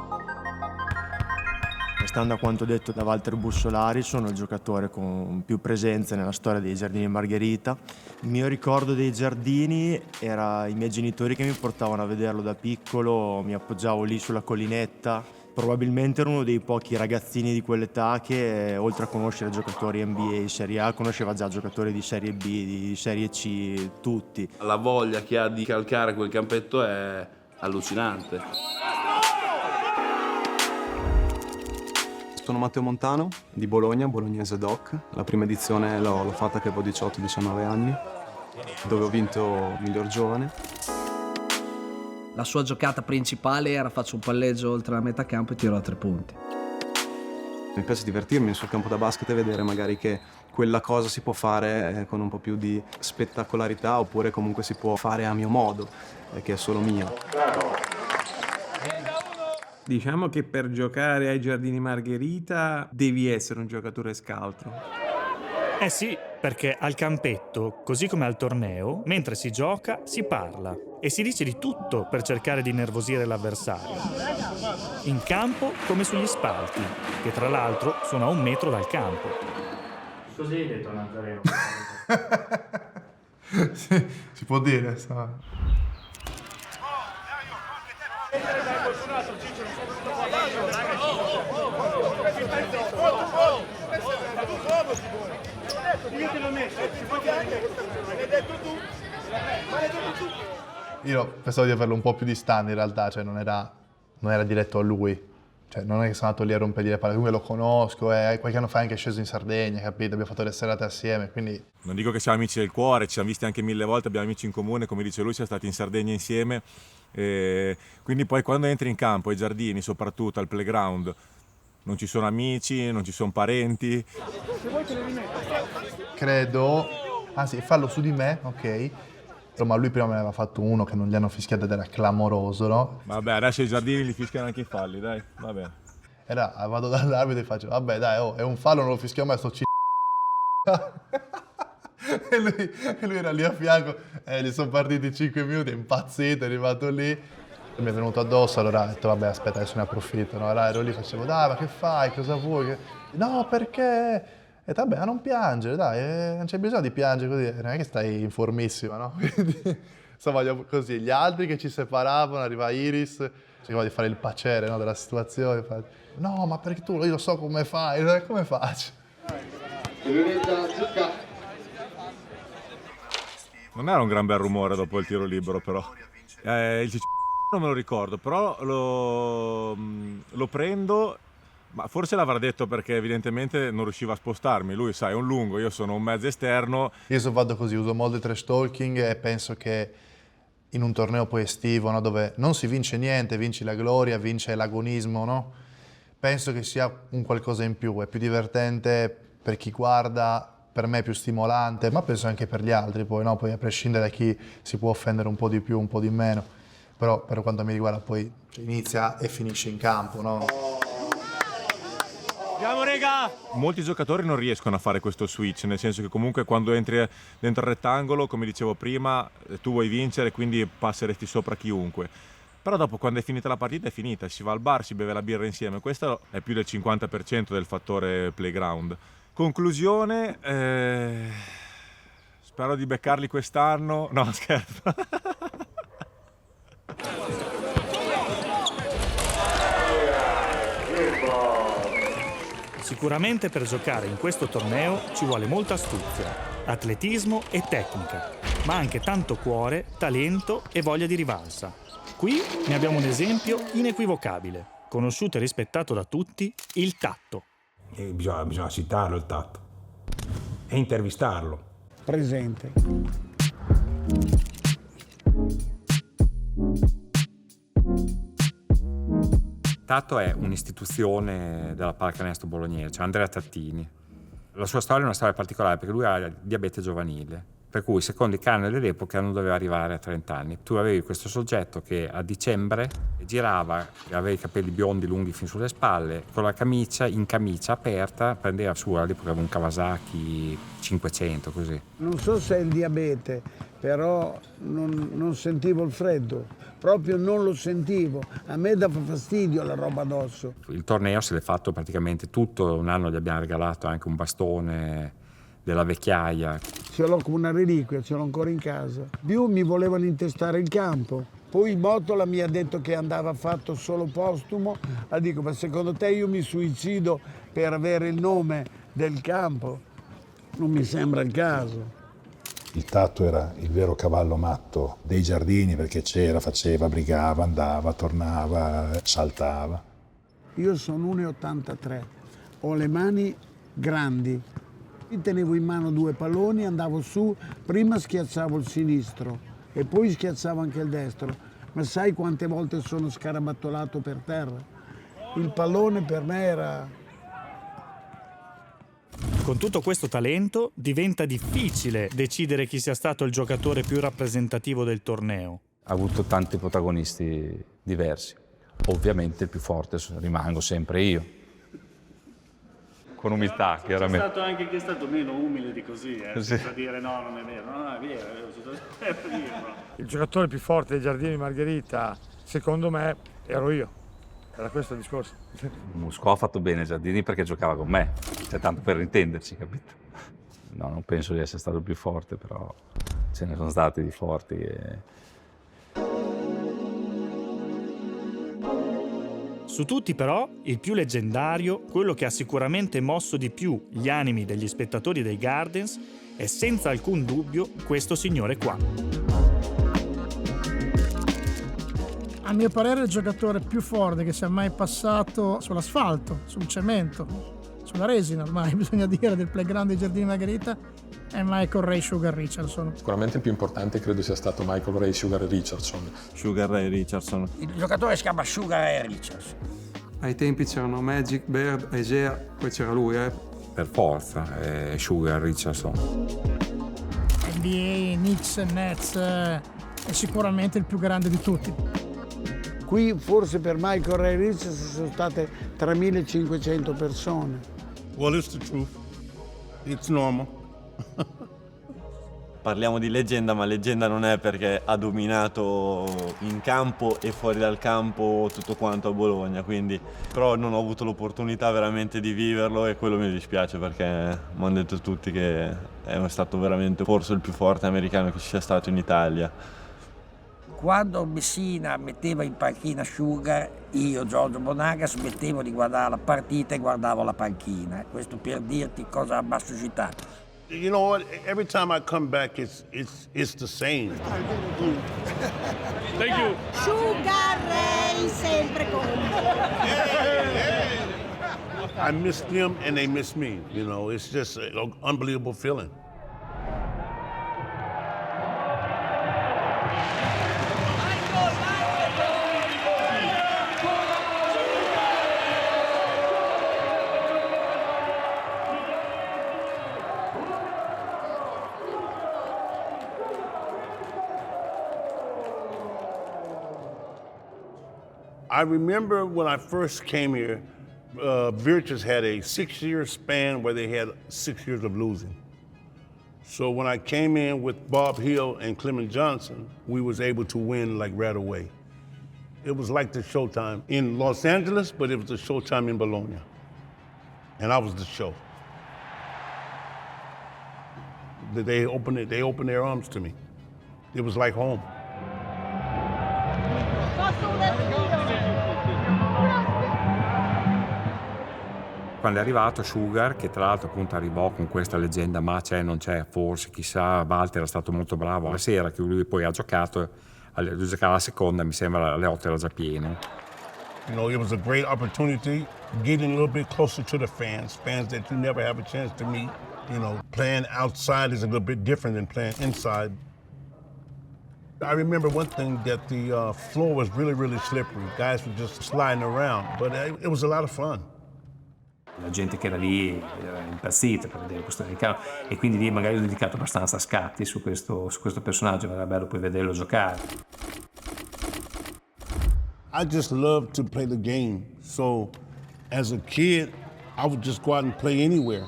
Stando a quanto detto da Walter Bussolari, sono il giocatore con più presenze nella storia dei Giardini Margherita. Il mio ricordo dei Giardini era i miei genitori che mi portavano a vederlo da piccolo, mi appoggiavo lì sulla collinetta. Probabilmente ero uno dei pochi ragazzini di quell'età che, oltre a conoscere giocatori NBA di Serie A, conosceva già giocatori di Serie B, di Serie C, tutti. La voglia che ha di calcare quel campetto è allucinante. Sono Matteo Montano di Bologna, Bolognese Doc. La prima edizione l'ho fatta che avevo 18-19 anni, dove ho vinto miglior giovane. La sua giocata principale era faccio un palleggio oltre la metà campo e tiro a 3 punti. Mi piace divertirmi sul campo da basket e vedere magari che quella cosa si può fare con un po' più di spettacolarità oppure comunque si può fare a mio modo, che è solo mio. Diciamo che per giocare ai Giardini Margherita devi essere un giocatore scaltro. Eh sì, perché al campetto, così come al torneo, mentre si gioca, si parla e si dice di tutto per cercare di innervosire l'avversario. In campo come sugli spalti, che tra l'altro sono a 1 metro dal campo. Così hai detto Nazareno. Sì, si può dire. Io pensavo di averlo un po' più distante in realtà, cioè non era diretto a lui. Cioè, non è che sono andato lì a rompergli le palle, comunque lo conosco, qualche anno fa è anche sceso in Sardegna, capito? Abbiamo fatto le serate assieme, quindi... Non dico che siamo amici del cuore, ci siamo visti anche 1000 volte, abbiamo amici in comune, come dice lui, siamo stati in Sardegna insieme. Quindi poi quando entri in campo, ai giardini, soprattutto al playground, non ci sono amici, non ci sono parenti. Credo... Anzi, fallo su di me, ok? Ma lui prima me ne aveva fatto uno che non gli hanno fischiato ed era clamoroso, no? Vabbè, adesso i giardini li fischiano anche i falli, dai, va bene. Vado dall'arbitro e faccio, vabbè dai, è un fallo, non lo fischio mai, sto e lui era lì a fianco, gli sono partiti 5 minuti, è impazzito, è arrivato lì. Mi è venuto addosso, allora ho detto, vabbè aspetta, adesso ne approfitto, no? Allora ero lì, facevo, dai, ma che fai, cosa vuoi? No, perché? E vabbè, non piangere, dai, non c'è bisogno di piangere così, non è che stai informissima, no? Quindi, insomma, così, gli altri che ci separavano, arriva Iris, cercava di fare il pacere, no, della situazione, no, ma perché io lo so come fai, come faccio? Non era un gran bel rumore dopo il tiro libero, però. Il non me lo ricordo, però lo prendo. Ma forse l'avrà detto perché evidentemente non riusciva a spostarmi. Lui, sai, è un lungo, io sono un mezzo esterno. Io vado così, uso molto il trash talking e penso che in un torneo poi estivo, no, dove non si vince niente, vinci la gloria, vince l'agonismo, no? Penso che sia un qualcosa in più, è più divertente per chi guarda, per me è più stimolante, ma penso anche per gli altri poi, no? Poi a prescindere da chi si può offendere un po' di più, un po' di meno. Però per quanto mi riguarda poi inizia e finisce in campo, no? Andiamo, rega! Molti giocatori non riescono a fare questo switch, nel senso che comunque quando entri dentro il rettangolo, come dicevo prima, tu vuoi vincere, quindi passeresti sopra chiunque. Però dopo, quando è finita la partita, è finita, si va al bar, si beve la birra insieme. Questo è più del 50% del fattore playground. Conclusione, spero di beccarli quest'anno. No, scherzo. Sicuramente per giocare in questo torneo ci vuole molta astuzia, atletismo e tecnica, ma anche tanto cuore, talento e voglia di rivalsa. Qui ne abbiamo un esempio inequivocabile, conosciuto e rispettato da tutti, il tatto. Bisogna citarlo il tatto e intervistarlo. Presente. Tatto è un'istituzione della pallacanestro bolognese, cioè Andrea Tattini. La sua storia è una storia particolare perché lui ha diabete giovanile, per cui secondo i canoni dell'epoca non doveva arrivare a 30 anni. Tu avevi questo soggetto che a dicembre girava, aveva i capelli biondi lunghi fin sulle spalle, con la camicia, in camicia aperta, prendeva su, all'epoca aveva un Kawasaki 500, così. Non so se è il diabete, però non sentivo il freddo. Proprio non lo sentivo, a me dava fastidio la roba addosso. Il torneo se l'è fatto praticamente tutto, un anno gli abbiamo regalato anche un bastone della vecchiaia. Ce l'ho come una reliquia, ce l'ho ancora in casa. Più mi volevano intestare il campo, poi Botola mi ha detto che andava fatto solo postumo, dico, ma secondo te io mi suicido per avere il nome del campo? Non mi sembra il caso. Il tatto era il vero cavallo matto dei giardini perché c'era, faceva, brigava, andava, tornava, saltava. Io sono 1,83, ho le mani grandi, tenevo in mano 2 palloni, andavo su, prima schiacciavo il sinistro e poi schiacciavo anche il destro, ma sai quante volte sono scarabattolato per terra? Il pallone per me era... Con tutto questo talento diventa difficile decidere chi sia stato il giocatore più rappresentativo del torneo. Ha avuto tanti protagonisti diversi. Ovviamente il più forte rimango sempre io. con umiltà, C'è chiaramente. stato anche chi è stato meno umile di così, Sì. senza dire no, non è vero, no, è vero, sono stato per dirlo. Il giocatore più forte dei Giardini Margherita, secondo me, ero io. Era questo il discorso. Musco ha fatto bene Giardini perché giocava con me, cioè tanto per intenderci, capito? No, non penso di essere stato il più forte, però ce ne sono stati di forti. Su tutti però, il più leggendario, quello che ha sicuramente mosso di più gli animi degli spettatori dei Gardens, è senza alcun dubbio questo signore qua. A mio parere il giocatore più forte che sia mai passato sull'asfalto, sul cemento, sulla resina ormai bisogna dire, del playground dei Giardini Margherita è Michael Ray Sugar Richardson. Sicuramente il più importante credo sia stato Michael Ray Sugar Richardson. Sugar Ray Richardson. Il giocatore si chiama Sugar Ray Richardson. Ai tempi c'erano Magic, Bird, Egea, poi c'era lui, Per forza, Sugar Richardson. NBA, Knicks, Nets, è sicuramente il più grande di tutti. Qui forse per Michael Ray Richardson sono state 3.500 persone. Well, it's the truth. It's normal. Parliamo di leggenda, ma leggenda non è perché ha dominato in campo e fuori dal campo tutto quanto a Bologna, quindi però non ho avuto l'opportunità veramente di viverlo e quello mi dispiace perché mi hanno detto tutti che è stato veramente forse il più forte americano che ci sia stato in Italia. Quando Messina metteva in panchina Sugar, io, Giorgio Bonaga, smettevo di guardare la partita e guardavo la panchina. Questo per dirti cosa ha suscitato. You know what? Every time I come back, it's the same. Thank you. Sugar Ray sempre con. I miss them and they miss me. You know, it's just an unbelievable feeling. I remember when I first came here, Virtus had a 6-year span where they had 6 years of losing. So when I came in with Bob Hill and Clement Johnson, we was able to win like right away. It was like the Showtime in Los Angeles, but it was the Showtime in Bologna. And I was the show. They opened their arms to me. It was like home. Quando è arrivato Sugar, che tra l'altro appunto arrivò con questa leggenda, ma c'è, non c'è, forse, chissà, Walter era stato molto bravo. La sera che lui poi ha giocato, lui giocava la seconda, mi sembra alle 8 era già pieno. You know, it was a great opportunity, getting a little bit closer to the fans that you never have a chance to meet. You know, playing outside is a little bit different than playing inside. I remember one thing, that the floor was really, really slippery. Guys were just sliding around, but it was a lot of fun. La gente che era lì era impazzita per vedere questo americano e quindi lì magari ho dedicato abbastanza scatti su questo personaggio, era bello poi vederlo giocare. I just loved to play the game, so as a kid I would just go out and play anywhere.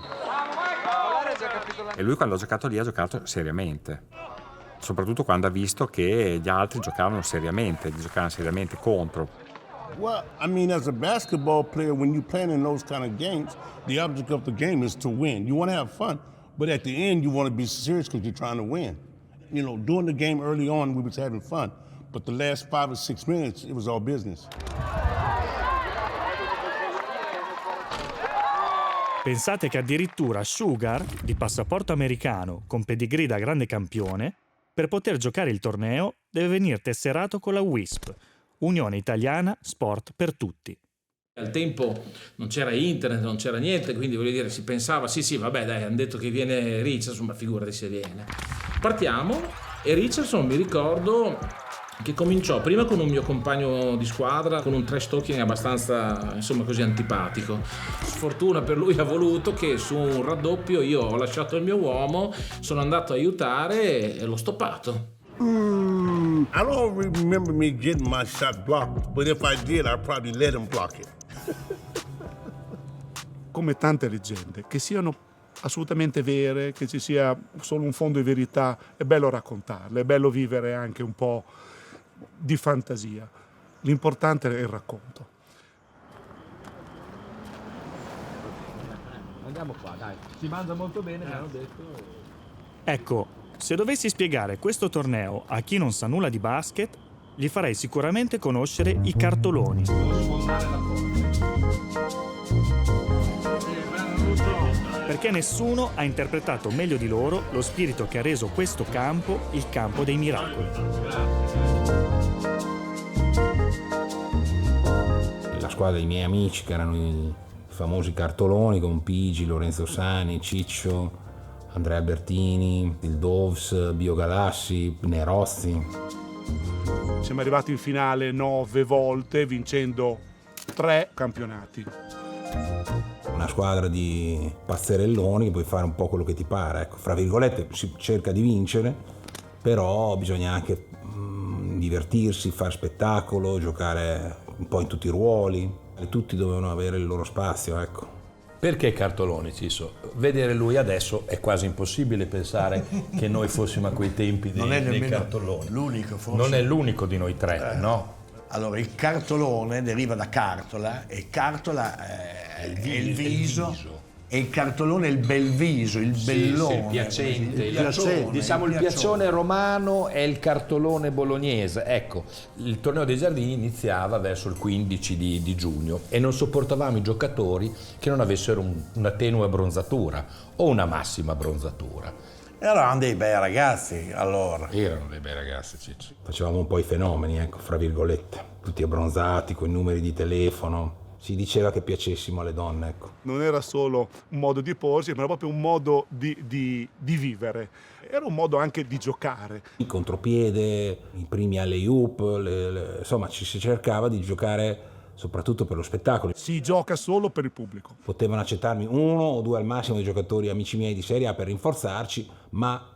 E lui quando ha giocato lì ha giocato seriamente, soprattutto quando ha visto che gli altri giocavano seriamente contro. Well, I mean, as a basketball player, when you're playing in those kind of games, the object of the game is to win. You want to have fun, but at the end, you want to be serious because you're trying to win. You know, during the game early on, we was having fun, but the last 5 or 6 minutes, it was all business. Pensate che addirittura Sugar, di passaporto americano con pedigree da grande campione, per poter giocare il torneo deve venire tesserato con la WISP, Unione Italiana Sport per Tutti. Al tempo non c'era internet, non c'era niente, quindi voglio dire, si pensava sì, vabbè dai, hanno detto che viene Richardson, ma figurati se viene. Partiamo e Richardson mi ricordo che cominciò prima con un mio compagno di squadra con un trash talking abbastanza, insomma, così antipatico. Sfortuna per lui ha voluto che su un raddoppio io ho lasciato il mio uomo, sono andato a aiutare e l'ho stoppato. I don't remember me getting my shot blocked, but if I did, I probably let him block it. come tante leggende, che siano assolutamente vere, che ci sia solo un fondo di verità, è bello raccontarle, è bello vivere anche un po' di fantasia. L'importante è il racconto. Andiamo qua, dai. Si mangia molto bene, mi hanno detto. Ecco, se dovessi spiegare questo torneo a chi non sa nulla di basket, gli farei sicuramente conoscere i cartoloni. Perché nessuno ha interpretato meglio di loro lo spirito che ha reso questo campo il campo dei miracoli. La squadra dei miei amici, che erano i famosi cartoloni, con Pigi, Lorenzo Sani, Ciccio, Andrea Bertini, il Doves, Bio Galassi, Nerozzi. Siamo arrivati in finale 9 volte, vincendo 3 campionati. Una squadra di pazzerelloni che puoi fare un po' quello che ti pare, ecco, fra virgolette si cerca di vincere, però bisogna anche divertirsi, fare spettacolo, giocare un po' in tutti i ruoli, e tutti dovevano avere il loro spazio, ecco. Perché cartoloni, Ciso? Vedere lui adesso è quasi impossibile pensare che noi fossimo a quei tempi dei cartoloni. L'unico, forse. Non è l'unico di noi tre, no? Allora, il cartolone deriva da cartola, e cartola è il viso, e il cartolone è il bel viso, il bellone. Sì, il piacente. Il piacone, diciamo il piacone romano è il cartolone bolognese. Ecco, il torneo dei giardini iniziava verso il 15 di giugno e non sopportavamo i giocatori che non avessero una tenue abbronzatura o una massima abbronzatura. Erano dei bei ragazzi, allora. Erano dei bei ragazzi, Ciccio. Facevamo un po' i fenomeni, ecco, fra virgolette. Tutti abbronzati, con i numeri di telefono. Si diceva che piacessimo alle donne, ecco. Non era solo un modo di porsi, ma era proprio un modo di vivere. Era un modo anche di giocare. Il contropiede, i primi alley-oop, insomma ci si cercava di giocare soprattutto per lo spettacolo. Si gioca solo per il pubblico. Potevano accettarmi 1 o 2 al massimo dei giocatori amici miei di Serie A per rinforzarci, ma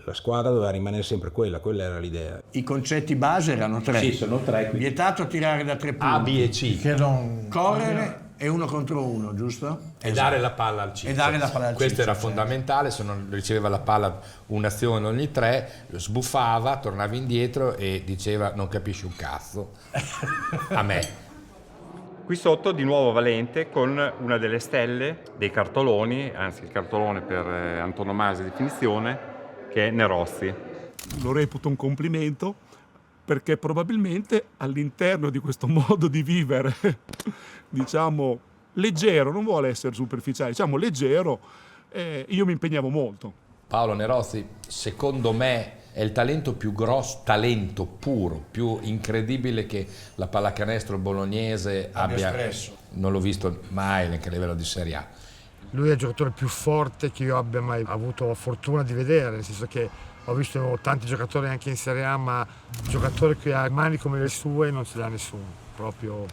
la squadra doveva rimanere sempre quella era l'idea. I concetti base erano 3. Sì, sono 3. Quindi. Vietato tirare da 3 punti. A, B e C. Correre e 1 contro 1, giusto? E dare la palla al Ciccio. Questo era fondamentale, se non riceveva la palla un'azione ogni 3, sbuffava, tornava indietro e diceva non capisci un cazzo. A me. Qui sotto di nuovo Valente con una delle stelle dei cartoloni, anzi il cartolone per antonomasia di definizione, che è Nerozzi. Lo reputo un complimento perché probabilmente all'interno di questo modo di vivere, diciamo leggero, non vuole essere superficiale, diciamo leggero, io mi impegnavo molto. Paolo Nerozzi, secondo me, è il talento più grosso, talento puro, più incredibile che la pallacanestro bolognese abbia espresso. Non l'ho visto mai neanche a livello di Serie A. Lui è il giocatore più forte che io abbia mai avuto la fortuna di vedere, nel senso che ho visto tanti giocatori anche in Serie A, ma un giocatore che ha mani come le sue non ce l'ha nessuno, proprio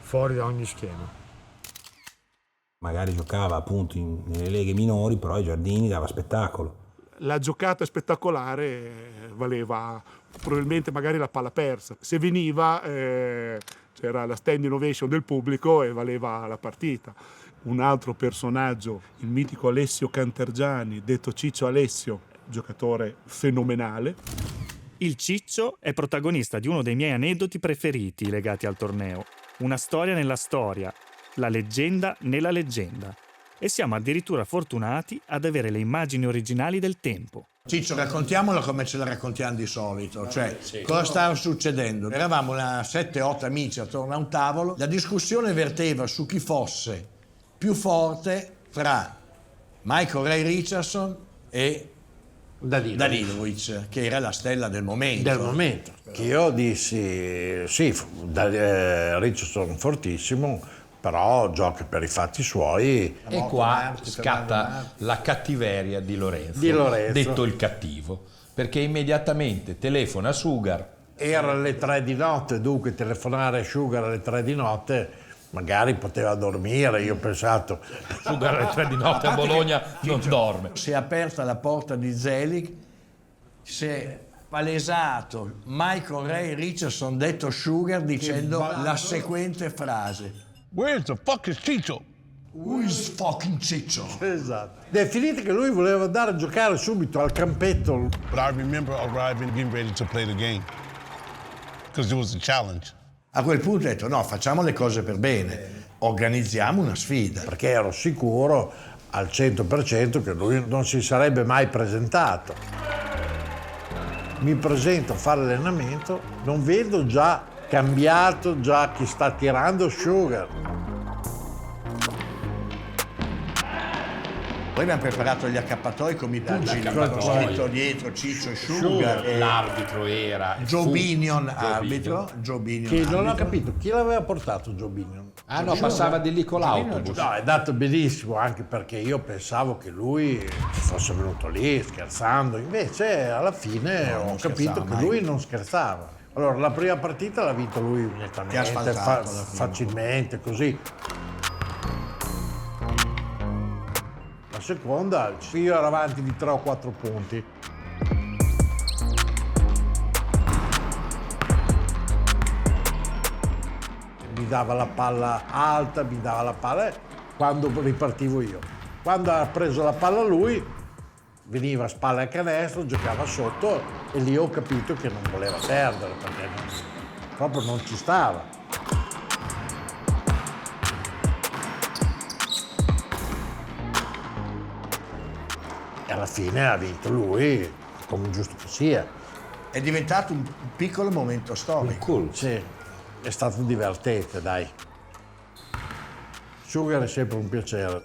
fuori da ogni schema. Magari giocava appunto nelle leghe minori, però ai giardini dava spettacolo. La giocata spettacolare valeva probabilmente magari la palla persa. Se veniva c'era la standing ovation del pubblico e valeva la partita. Un altro personaggio, il mitico Alessio Cantergiani, detto Ciccio Alessio, giocatore fenomenale. Il Ciccio è protagonista di uno dei miei aneddoti preferiti legati al torneo. Una storia nella storia, la leggenda nella leggenda. E siamo addirittura fortunati ad avere le immagini originali del tempo. Ciccio, raccontiamola come ce la raccontiamo di solito, cioè cosa stava succedendo? Eravamo 7-8 amici attorno a un tavolo, la discussione verteva su chi fosse più forte tra Michael Ray Richardson e Danilovic, che era la stella del momento. Che io dissi, sì, Richardson fortissimo, però gioca per i fatti suoi. E qua scatta la cattiveria di Lorenzo, detto il cattivo, perché immediatamente telefona a Sugar. Era alle 3 di notte, dunque telefonare a Sugar alle 3 di notte, magari poteva dormire, io ho pensato. Sugar alle 3 di notte a Bologna non dorme. Si è aperta la porta di Zelig, si è palesato Michael Ray Richardson, detto Sugar, dicendo la seguente frase. Where's the fuck is Ciccio? Who is fucking Ciccio? Esatto. Ed è finito che lui voleva andare a giocare subito al campetto. But I remember arriving, getting ready to play the game. Because it was a challenge. A quel punto ho detto no, facciamo le cose per bene, organizziamo una sfida. Perché ero sicuro al 100% che lui non si sarebbe mai presentato. Mi presento a fare allenamento, non vedo già cambiato, già chi sta tirando Sugar. Poi abbiamo preparato gli accappatoi come i pugili, scritto dietro Ciccio e Sugar. L'arbitro era Joe Binion, arbitro. Joe Binion, Che non ho arbitro. capito, chi l'aveva portato Joe Binion? Ah no, passava di lì con l'autobus. No, è andato benissimo, anche perché io pensavo che lui fosse venuto lì scherzando, invece alla fine ho capito che lui non scherzava. Allora, la prima partita l'ha vinto lui immediatamente, facilmente, così. La seconda, io ero avanti di 3 o 4 punti. Mi dava la palla alta, mi dava la palla quando ripartivo io. Quando ha preso la palla lui, veniva a spalle al canestro, giocava sotto e lì ho capito che non voleva perdere perché proprio non ci stava. E alla fine ha vinto lui, come giusto che sia. È diventato un piccolo momento storico. Cool, sì, è stato divertente, dai. Sugar è sempre un piacere.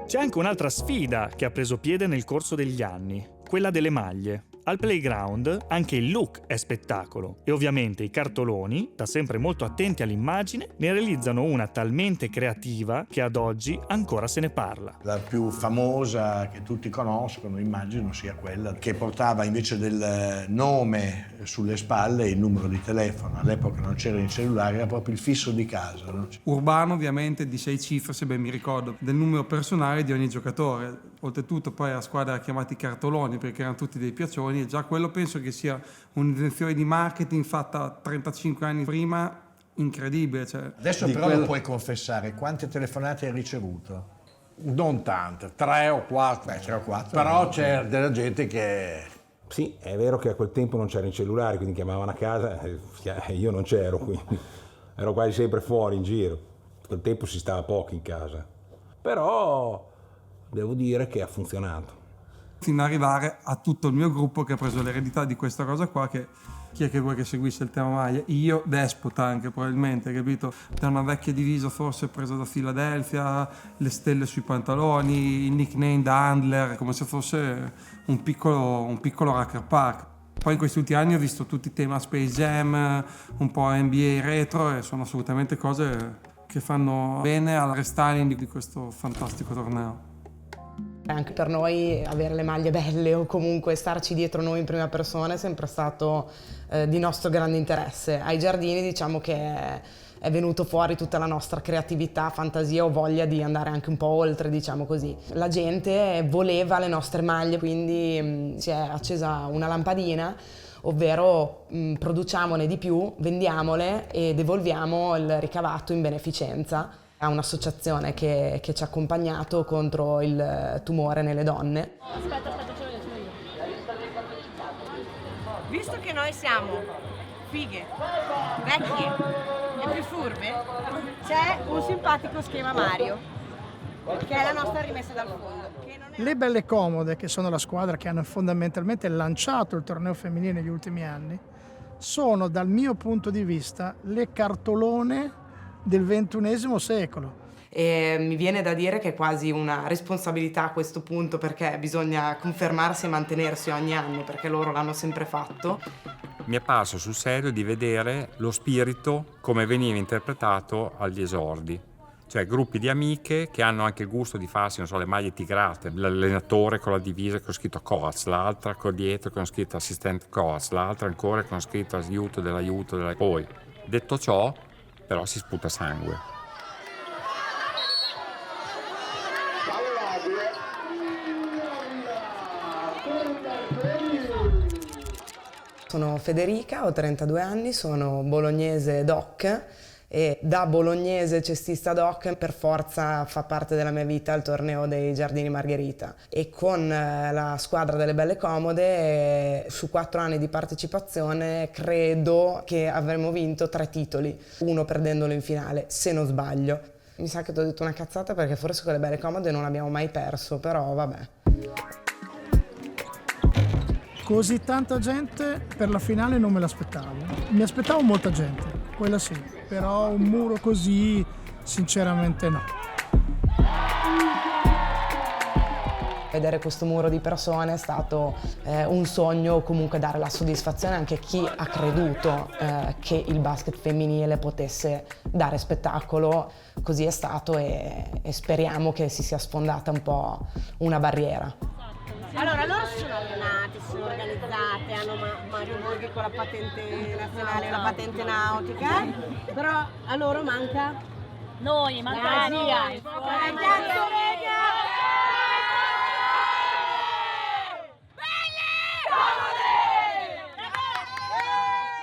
C'è anche un'altra sfida che ha preso piede nel corso degli anni, quella delle maglie. Al playground anche il look è spettacolo e ovviamente i cartoloni, da sempre molto attenti all'immagine, ne realizzano una talmente creativa che ad oggi ancora se ne parla. La più famosa che tutti conoscono, immagino, sia quella che portava invece del nome sulle spalle il numero di telefono. All'epoca non c'era il cellulare, era proprio il fisso di casa. No? Urbano ovviamente di 6 cifre, se ben mi ricordo, del numero personale di ogni giocatore. Oltretutto poi la squadra ha chiamato i cartoloni perché erano tutti dei piacioni e già quello penso che sia un'intenzione di marketing fatta 35 anni prima, incredibile. Cioè. Adesso però lo puoi confessare, quante telefonate hai ricevuto? Non tante, 3 o 4. Beh, 3 o 4. Però c'è della gente che... Sì, è vero che a quel tempo non c'era il cellulare, quindi chiamavano a casa e io non c'ero, quindi ero quasi sempre fuori in giro. A quel tempo si stava poco in casa. Però devo dire che ha funzionato. Fino ad arrivare a tutto il mio gruppo che ha preso l'eredità di questa cosa qua, che chi è che vuoi che seguisse il tema maglia? Io, despota anche probabilmente, capito? Da una vecchia divisa forse presa da Philadelphia, le stelle sui pantaloni, il nickname da handler, come se fosse un piccolo Racker Park. Poi in questi ultimi anni ho visto tutti i tema Space Jam, un po' NBA retro e sono assolutamente cose che fanno bene al restyling di questo fantastico torneo. Anche per noi avere le maglie belle o comunque starci dietro noi in prima persona è sempre stato di nostro grande interesse. Ai Giardini diciamo che è venuto fuori tutta la nostra creatività, fantasia o voglia di andare anche un po' oltre, diciamo così. La gente voleva le nostre maglie, quindi si è accesa una lampadina, ovvero produciamone di più, vendiamole e devolviamo il ricavato in beneficenza a un'associazione che ci ha accompagnato contro il tumore nelle donne. Aspetta, ce l'ho io. Visto che noi siamo fighe, vecchie e più furbe, c'è un simpatico schema Mario, che è la nostra rimessa dal fondo. Le Belle Comode, che sono la squadra che hanno fondamentalmente lanciato il torneo femminile negli ultimi anni, sono dal mio punto di vista le cartolone del XXI secolo. E mi viene da dire che è quasi una responsabilità a questo punto, perché bisogna confermarsi e mantenersi ogni anno, perché loro l'hanno sempre fatto. Mi è parso sul serio di vedere lo spirito come veniva interpretato agli esordi. Cioè gruppi di amiche che hanno anche il gusto di farsi, non so, le maglie tigrate, l'allenatore con la divisa con scritto coach, l'altra con dietro con scritto assistant coach, l'altra ancora con scritto aiuto dell'aiuto. Poi, detto ciò, però si sputa sangue. Sono Federica, ho 32 anni, sono bolognese doc e da bolognese cestista doc per forza fa parte della mia vita il torneo dei Giardini Margherita, e con la squadra delle Belle Comode su 4 anni di partecipazione credo che avremmo vinto 3 titoli, uno perdendolo in finale, se non sbaglio. Mi sa che ti ho detto una cazzata perché forse con le Belle Comode non abbiamo mai perso, però vabbè. Così tanta gente per la finale non me l'aspettavo. Mi aspettavo molta gente, quella sì, però un muro così sinceramente no. Vedere questo muro di persone è stato un sogno, comunque dare la soddisfazione anche a chi ha creduto che il basket femminile potesse dare spettacolo. Così è stato e speriamo che si sia sfondata un po' una barriera. Allora, loro si sono allenate, si sono organizzate, hanno Mario Borghi con la patente nazionale, la patente nautica, però a loro manca... Noi, manca noi!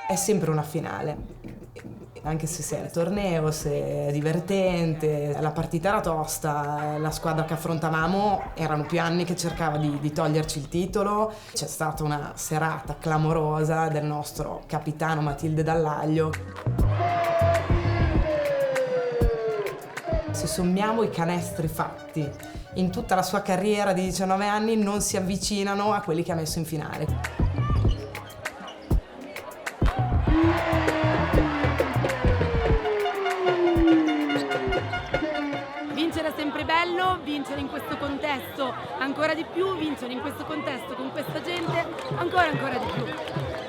È sempre una finale. Anche se è il torneo, se è divertente, la partita era tosta, la squadra che affrontavamo erano più anni che cercava di toglierci il titolo. C'è stata una serata clamorosa del nostro capitano Matilde Dallaglio. Se sommiamo i canestri fatti in tutta la sua carriera di 19 anni non si avvicinano a quelli che ha messo in finale. Vincere in questo contesto ancora di più, vincere in questo contesto con questa gente ancora di più.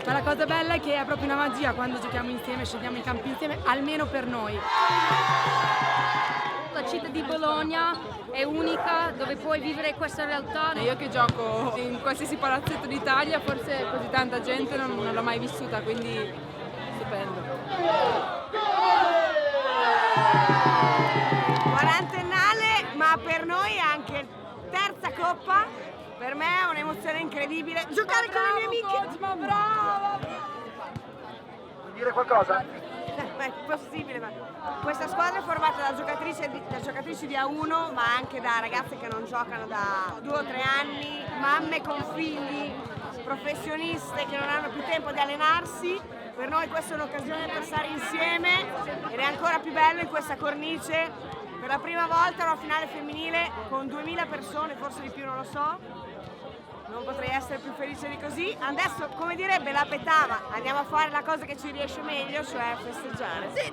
Ma la cosa bella è che è proprio una magia quando giochiamo insieme, scendiamo in campo insieme, almeno per noi. La città di Bologna è unica, dove puoi vivere questa realtà. Io che gioco in qualsiasi palazzetto d'Italia, forse così tanta gente non l'ho mai vissuta, quindi stupendo. 40ennale, ma per noi è anche terza coppa, per me è un'emozione incredibile. Giocare con le mie amiche! Coach, ma brava! Vuoi dire qualcosa? È possibile, ma questa squadra è formata da giocatrici di A1, ma anche da ragazze che non giocano da 2 o 3 anni, mamme con figli, professioniste che non hanno più tempo di allenarsi. Per noi questa è un'occasione per stare insieme ed è ancora più bello in questa cornice. Per la prima volta una finale femminile con 2000 persone, forse di più, non lo so. Non potrei essere più felice di così. Adesso, come direbbe la Petava, andiamo a fare la cosa che ci riesce meglio, cioè festeggiare. Sì,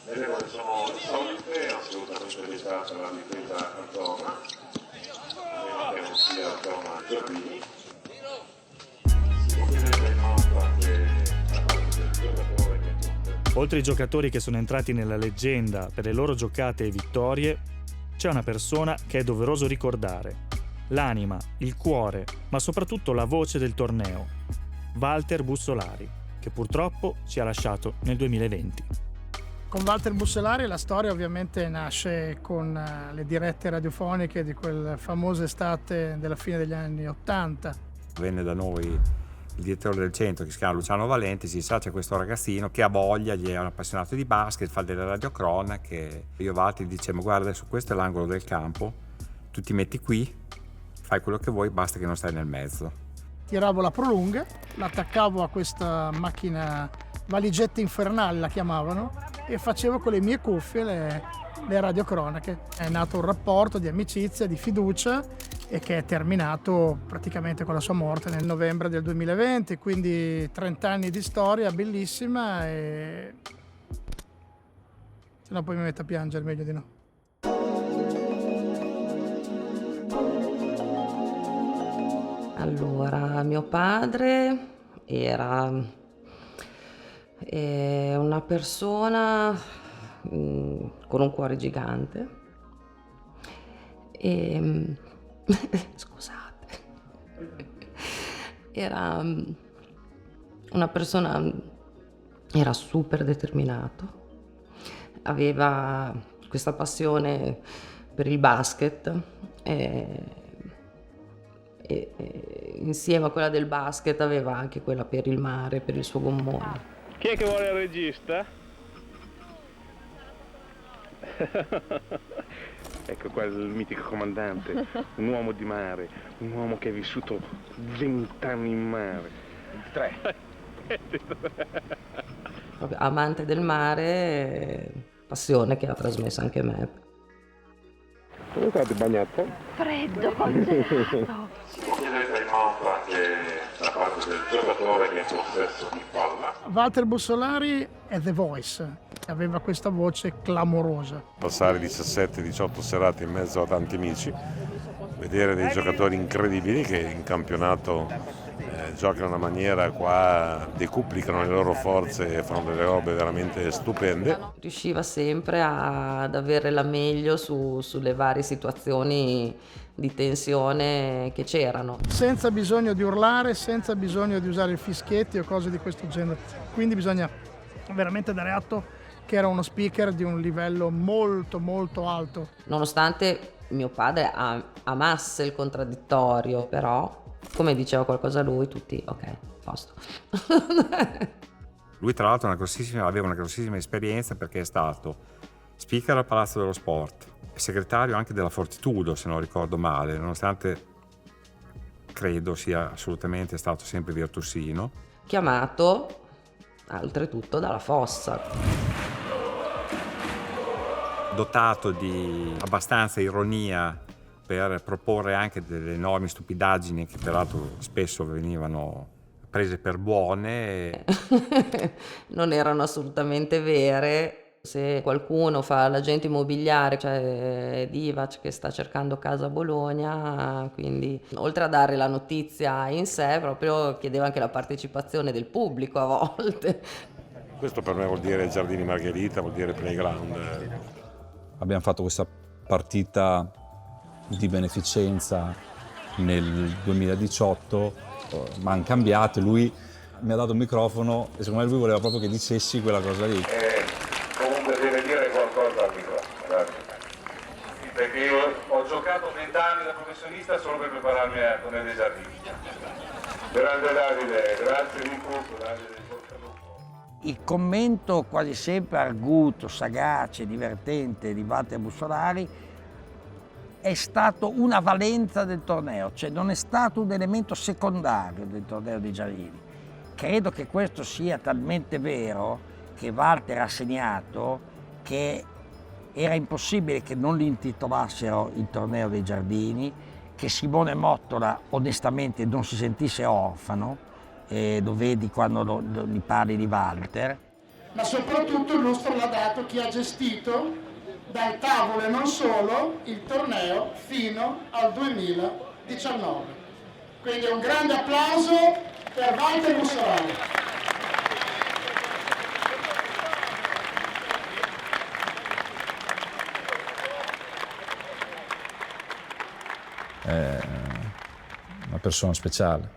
Le regole sono solite, assolutamente dettate dalla difesa a zona, a meno che non sia zona Giardini. Si potrebbe anche la parte del giocatore che... Oltre ai giocatori che sono entrati nella leggenda per le loro giocate e vittorie, c'è una persona che è doveroso ricordare. L'anima, il cuore, ma soprattutto la voce del torneo. Walter Bussolari, che purtroppo ci ha lasciato nel 2020. Con Walter Bussolari la storia ovviamente nasce con le dirette radiofoniche di quella famosa estate della fine degli anni '80. Venne da noi il direttore del centro, che si chiama Luciano Valenti, si sa c'è questo ragazzino che ha voglia, gli è un appassionato di basket, fa delle radiocronache. Io Walter gli dicevo: guarda, adesso questo è l'angolo del campo, tu ti metti qui, fai quello che vuoi, basta che non stai nel mezzo. Tiravo la prolunga, l'attaccavo a questa macchina valigetta infernale, la chiamavano, e facevo con le mie cuffie le radiocronache. È nato un rapporto di amicizia, di fiducia, e che è terminato praticamente con la sua morte nel novembre del 2020, quindi 30 anni di storia bellissima, e se no poi mi metto a piangere, meglio di no. Allora, mio padre era una persona con un cuore gigante e scusate, era una persona Era super determinato, aveva questa passione per il basket e insieme a quella del basket aveva anche quella per il mare, per il suo gommone. Chi è che vuole il regista? Ecco qua il mitico comandante, un uomo di mare, un uomo che ha vissuto 20 anni in mare. 3. Proprio amante del mare, passione che ha trasmesso anche me. Come state bagnato? Freddo, congelato. Si può chiedere time out anche da parte del giocatore che è in possesso di palla. Walter Bussolari è The Voice, aveva questa voce clamorosa. Passare 17-18 serate in mezzo a tanti amici, vedere dei giocatori incredibili che in campionato giocano in una maniera qua, decuplicano le loro forze e fanno delle robe veramente stupende. Riusciva sempre ad avere la meglio sulle varie situazioni di tensione che c'erano. Senza bisogno di urlare, senza bisogno di usare fischietti o cose di questo genere. Quindi bisogna veramente dare atto che era uno speaker di un livello molto molto alto. Nonostante mio padre amasse il contraddittorio, però come diceva qualcosa lui, tutti ok, posto. Lui tra l'altro aveva una grossissima esperienza perché è stato speaker al Palazzo dello Sport, segretario anche della Fortitudo, se non ricordo male, nonostante credo sia assolutamente stato sempre virtuosino. Chiamato oltretutto dalla Fossa. Dotato di abbastanza ironia per proporre anche delle enormi stupidaggini che peraltro spesso venivano prese per buone. Non erano assolutamente vere. Se qualcuno fa l'agente immobiliare, cioè Divac che sta cercando casa a Bologna, quindi oltre a dare la notizia in sé, proprio chiedeva anche la partecipazione del pubblico a volte. Questo per me vuol dire Giardini Margherita, vuol dire playground. Abbiamo fatto questa partita di beneficenza nel 2018, ma hanno cambiato, lui mi ha dato il microfono e secondo me lui voleva proprio che dicessi quella cosa lì. Comunque deve dire qualcosa al microfono, perché io ho giocato 20 anni da professionista solo per prepararmi a Torneo dei Giardini. Grande Davide, grazie di tutto, Davide. Il commento quasi sempre arguto, sagace, divertente di Walter Bussolari è stato una valenza del torneo, cioè non è stato un elemento secondario del Torneo dei Giardini. Credo che questo sia talmente vero che Walter ha segnato che era impossibile che non li intitolassero il Torneo dei Giardini, che Simone Mottola onestamente non si sentisse orfano, lo vedi quando gli parli di Walter. Ma soprattutto il lustro l'ha dato chi ha gestito dal tavolo e non solo il torneo fino al 2019. Quindi un grande applauso per Walter Bussolari. È una persona speciale,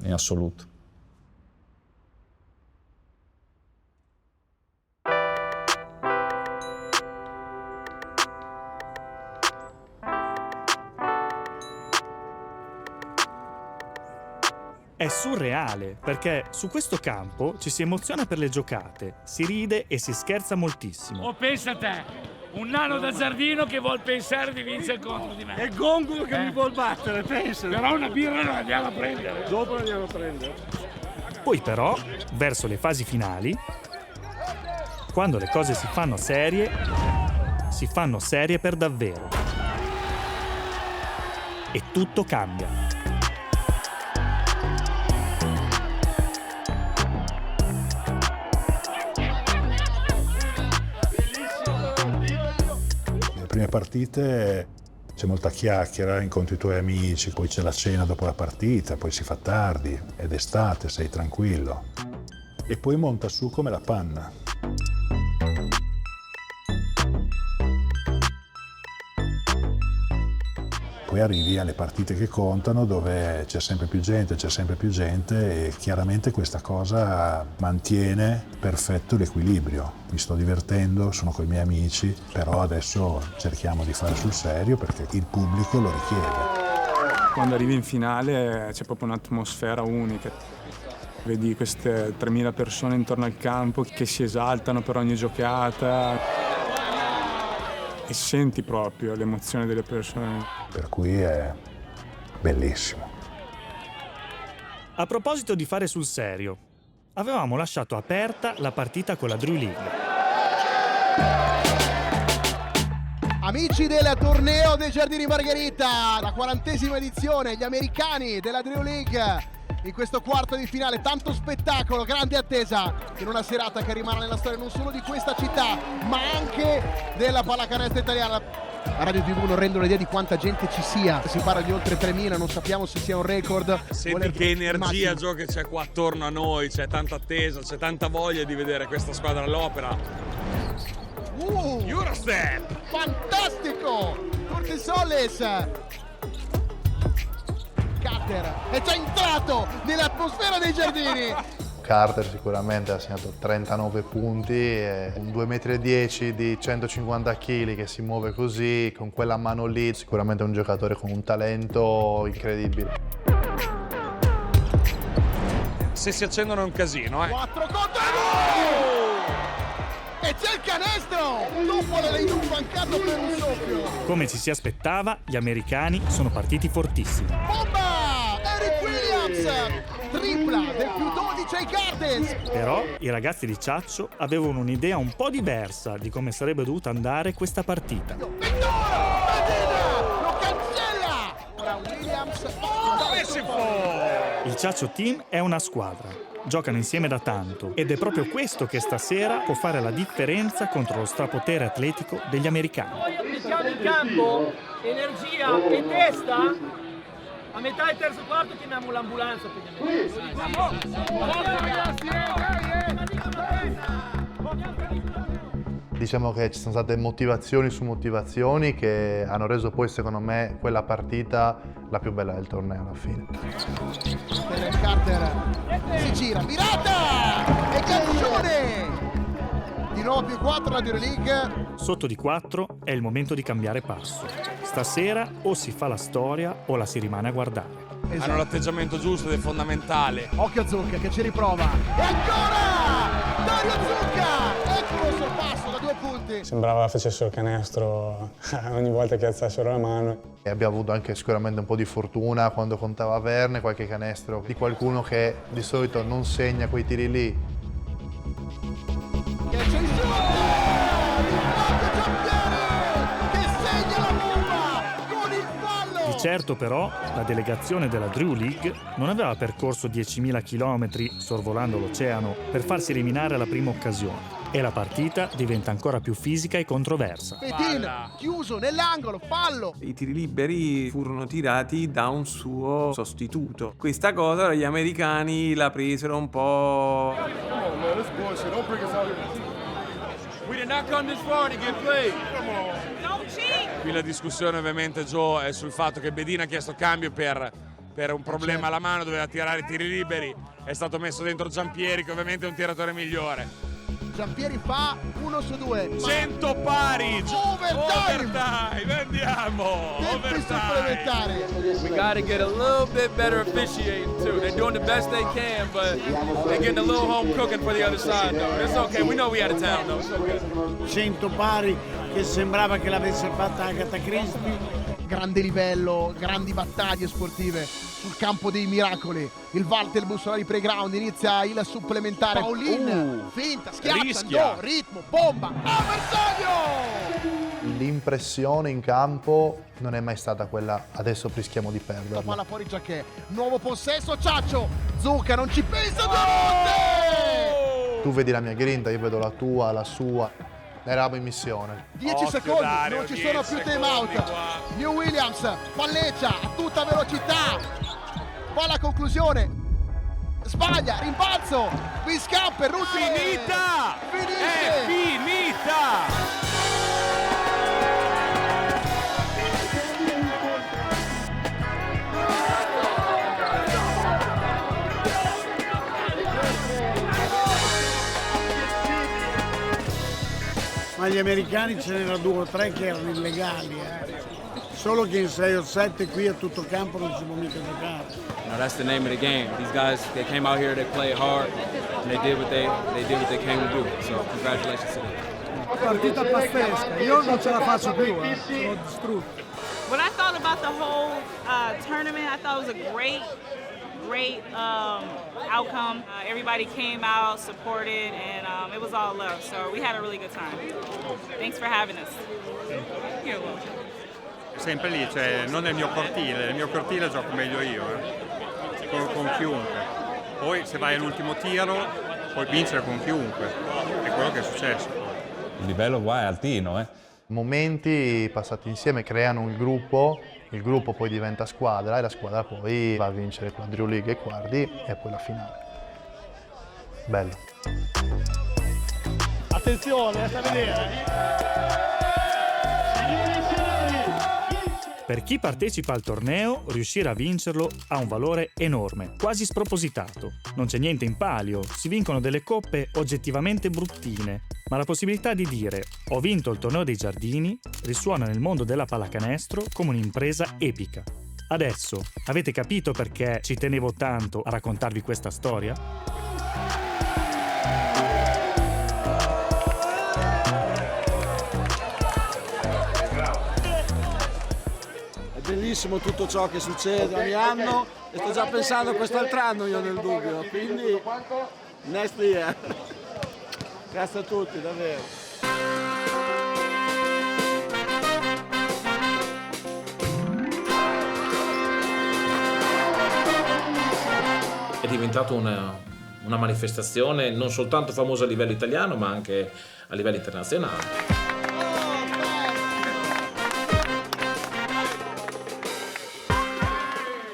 in assoluto. È surreale, perché su questo campo ci si emoziona per le giocate, si ride e si scherza moltissimo. Oh, pensa a te, un nano da giardino che vuol pensare di vincere contro di me. E Gongulo che mi vuol battere, pensa. Però una birra la andiamo a prendere. Dopo la andiamo a prendere. Poi però, verso le fasi finali, quando le cose si fanno serie per davvero. E tutto cambia. Prime partite c'è molta chiacchiera, incontri i tuoi amici, poi c'è la cena dopo la partita, poi si fa tardi, è d'estate, sei tranquillo. E poi monta su come la panna. poi arrivi alle partite che contano, dove c'è sempre più gente, e chiaramente questa cosa mantiene perfetto l'equilibrio. Mi sto divertendo, sono con i miei amici, però adesso cerchiamo di fare sul serio perché il pubblico lo richiede. Quando arrivi in finale c'è proprio un'atmosfera unica. Vedi queste 3.000 persone intorno al campo che si esaltano per ogni giocata e senti proprio l'emozione delle persone. Per cui è bellissimo. A proposito di fare sul serio, avevamo lasciato aperta la partita con la Drew League. Amici del torneo dei Giardini Margherita, la 40ª edizione, gli americani della Drew League in questo quarto di finale, tanto spettacolo, grande attesa in una serata che rimarrà nella storia non solo di questa città ma anche della pallacanestro italiana. La Radio TV non rende un'idea di quanta gente ci sia, si parla di oltre 3.000, non sappiamo se sia un record. Senti che energia, Gio, che c'è qua attorno a noi, c'è tanta attesa, c'è tanta voglia di vedere questa squadra all'opera. Eurostep! Fantastico! Cortisoles! Carter è già entrato nell'atmosfera dei Giardini! Carter sicuramente ha segnato 39 punti, un 2,10 m di 150 kg che si muove così, con quella mano lì, sicuramente è un giocatore con un talento incredibile. Se si accendono è un casino, 4 contro 2! E c'è il canestro! Dopo l'ha mancato per un soffio! Come ci si aspettava, gli americani sono partiti fortissimi. Bomba! Eric Williams! Tripla del più 12 ai Gardens! Però i ragazzi di Ciaccio avevano un'idea un po' diversa di come sarebbe dovuta andare questa partita. Lo cancella! Ora Williams! Il Ciaccio Team è una squadra. Giocano insieme da tanto ed è proprio questo che stasera può fare la differenza contro lo strapotere atletico degli americani. Poi applichiamo in campo energia e testa. A metà del terzo quarto chiamiamo l'ambulanza. Diciamo che ci sono state motivazioni su motivazioni che hanno reso poi secondo me quella partita la più bella del torneo alla fine. Carter si gira, mirata! E Gancione! Di nuovo più 4 la Drew League. Sotto di 4 è il momento di cambiare passo. Stasera o si fa la storia o la si rimane a guardare. Esatto. Hanno l'atteggiamento giusto ed è fondamentale. Occhio a Zucca che ci riprova. E ancora! Dario Zucca! Ecco il sorpasso da 2 punti. Sembrava facessero canestro ogni volta che alzassero la mano. E abbiamo avuto anche sicuramente un po' di fortuna quando contava averne qualche canestro di qualcuno che di solito non segna quei tiri lì. Che c'è il che segna la bomba con il fallo! Di certo però la delegazione della Drew League non aveva percorso 10.000 km sorvolando l'oceano per farsi eliminare alla prima occasione e la partita diventa ancora più fisica e controversa. Fedin chiuso nell'angolo, fallo! I tiri liberi furono tirati da un suo sostituto. Questa cosa gli americani la presero un po'. We did not come this far to get played. Qui la discussione ovviamente, Joe, è sul fatto che Bedin ha chiesto cambio per un problema alla mano, doveva tirare i tiri liberi, è stato messo dentro Giampieri che ovviamente è un tiratore migliore. Giampieri fa 1 su 2. 100 pari! Overtime! Andiamo! Tempi supplementari! We gotta get a little bit better officiating too. They're doing the best they can, but they're getting a little home cooking for the other side though. It's okay, we know we out of town though. It's okay. 100 pari che sembrava che l'avesse fatta Agatha Christie. Grande livello, grandi battaglie sportive sul campo dei miracoli. Il Valtelbus ora di playground, inizia il supplementare. Paulin, finta, schiaccia, no, ritmo, bomba, avversario! L'impressione in campo non è mai stata quella, adesso rischiamo di perderla. Palla fuori Giacchè, nuovo possesso, Ciaccio, Zucca non ci pensa, 2 volte! Tu vedi la mia grinta, io vedo la tua, la sua. Eravamo in missione. 10 secondi, Dario, non ci sono più time out. New Williams palleggia a tutta velocità. Va alla conclusione. Sbaglia, rimbalzo. Qui scamper, Finita! Finisce! È finita! Ma gli americani ce n'erano 2 o 3 che erano illegali. Solo che in 6 o 7 qui a tutto campo non si può mica giocare. No, that's the name of the game. These guys, they came out here, they played hard, and they did what they came to do. So congratulations to them. Partita pazzesca, io non ce la faccio più, sono distrutto. What I thought about the whole tournament, I thought it was a great outcome. Everybody came out, supported, and it was all love. So we had a really good time. Thanks for having us. You're welcome. Sempre lì, cioè non nel mio cortile gioco meglio io, con chiunque. Poi se vai all'ultimo tiro puoi vincere con chiunque, è quello che è successo. Il livello qua è altino, Momenti passati insieme creano il gruppo poi diventa squadra e la squadra poi va a vincere con la Drew League e quarti e poi la finale. Bello. Attenzione, sta a vedere. Per chi partecipa al torneo, riuscire a vincerlo ha un valore enorme, quasi spropositato. Non c'è niente in palio, si vincono delle coppe oggettivamente bruttine, ma la possibilità di dire «ho vinto il torneo dei giardini» risuona nel mondo della pallacanestro come un'impresa epica. Adesso, avete capito perché ci tenevo tanto a raccontarvi questa storia? Bellissimo tutto ciò che succede ogni anno e sto già pensando a quest'altro anno io nel dubbio, quindi next year. Grazie a tutti, davvero. È diventato una manifestazione non soltanto famosa a livello italiano ma anche a livello internazionale.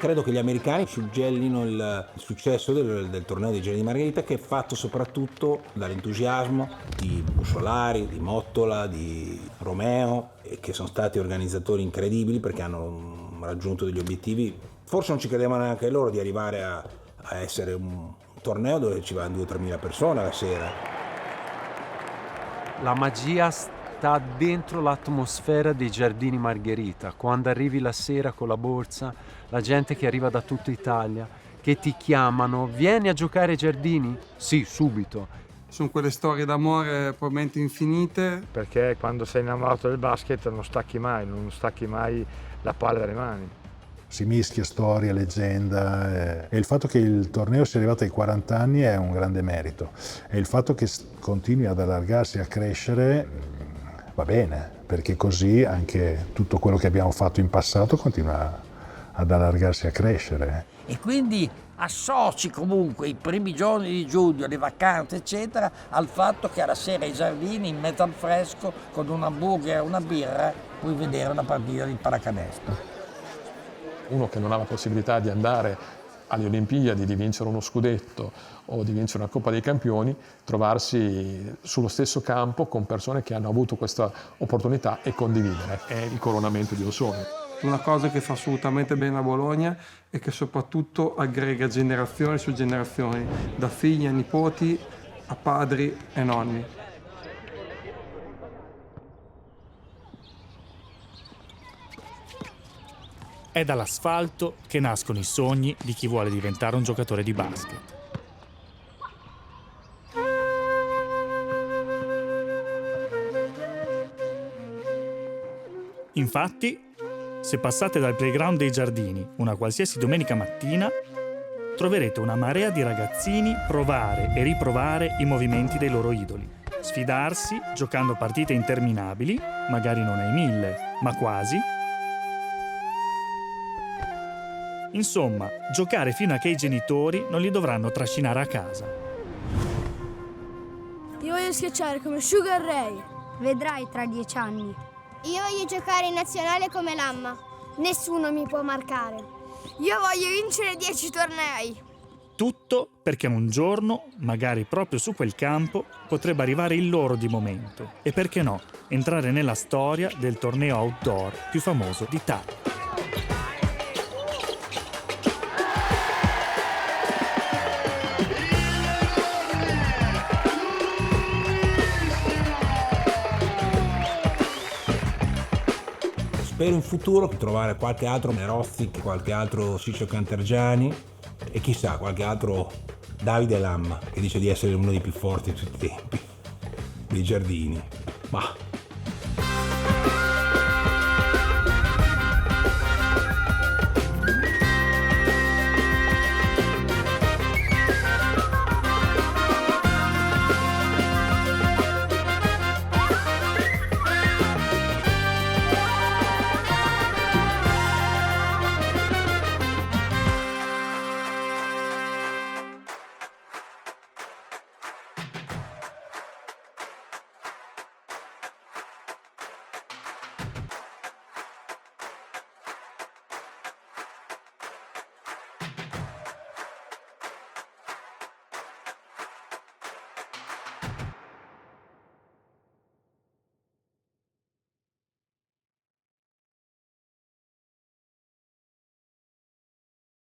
Credo che gli americani suggellino il successo del torneo dei Giardini Margherita, che è fatto soprattutto dall'entusiasmo di Bussolari, di Mottola, di Romeo, e che sono stati organizzatori incredibili perché hanno raggiunto degli obiettivi. Forse non ci credevano neanche loro di arrivare a essere un torneo dove ci vanno 2-3 mila persone alla sera. La magia sta dentro l'atmosfera dei Giardini Margherita. Quando arrivi la sera con la borsa, la gente che arriva da tutta Italia, che ti chiamano, vieni a giocare ai giardini? Sì, subito. Sono quelle storie d'amore probabilmente infinite. Perché quando sei innamorato del basket non stacchi mai la palla dalle mani. Si mischia storia, leggenda e il fatto che il torneo sia arrivato ai 40 anni è un grande merito e il fatto che continui ad allargarsi e a crescere va bene, perché così anche tutto quello che abbiamo fatto in passato continua ad allargarsi e a crescere. E quindi associ comunque i primi giorni di giugno, le vacanze eccetera, al fatto che alla sera ai giardini in mezzo al fresco con un hamburger e una birra puoi vedere una partita di pallacanestro. Uno che non ha la possibilità di andare alle Olimpiadi, di vincere uno scudetto o di vincere una Coppa dei Campioni, trovarsi sullo stesso campo con persone che hanno avuto questa opportunità e condividere. È il coronamento di un sogno. Una cosa che fa assolutamente bene a Bologna è che soprattutto aggrega generazioni su generazioni, da figli a nipoti a padri e nonni. È dall'asfalto che nascono i sogni di chi vuole diventare un giocatore di basket. Infatti, se passate dal playground dei giardini una qualsiasi domenica mattina, troverete una marea di ragazzini provare e riprovare i movimenti dei loro idoli, sfidarsi giocando partite interminabili, magari non ai 1000, ma quasi. Insomma, giocare fino a che i genitori non li dovranno trascinare a casa. Io voglio schiacciare come Sugar Ray. Vedrai tra 10 anni. Io voglio giocare in nazionale come Lamma. Nessuno mi può marcare. Io voglio vincere 10 tornei. Tutto perché un giorno, magari proprio su quel campo, potrebbe arrivare il loro di momento. E perché no, entrare nella storia del torneo outdoor più famoso d'Italia. Spero in futuro di trovare qualche altro Nerozzi, qualche altro Ciccio Cantergiani e chissà, qualche altro Davide Lamma, che dice di essere uno dei più forti di tutti i tempi dei Giardini. Ma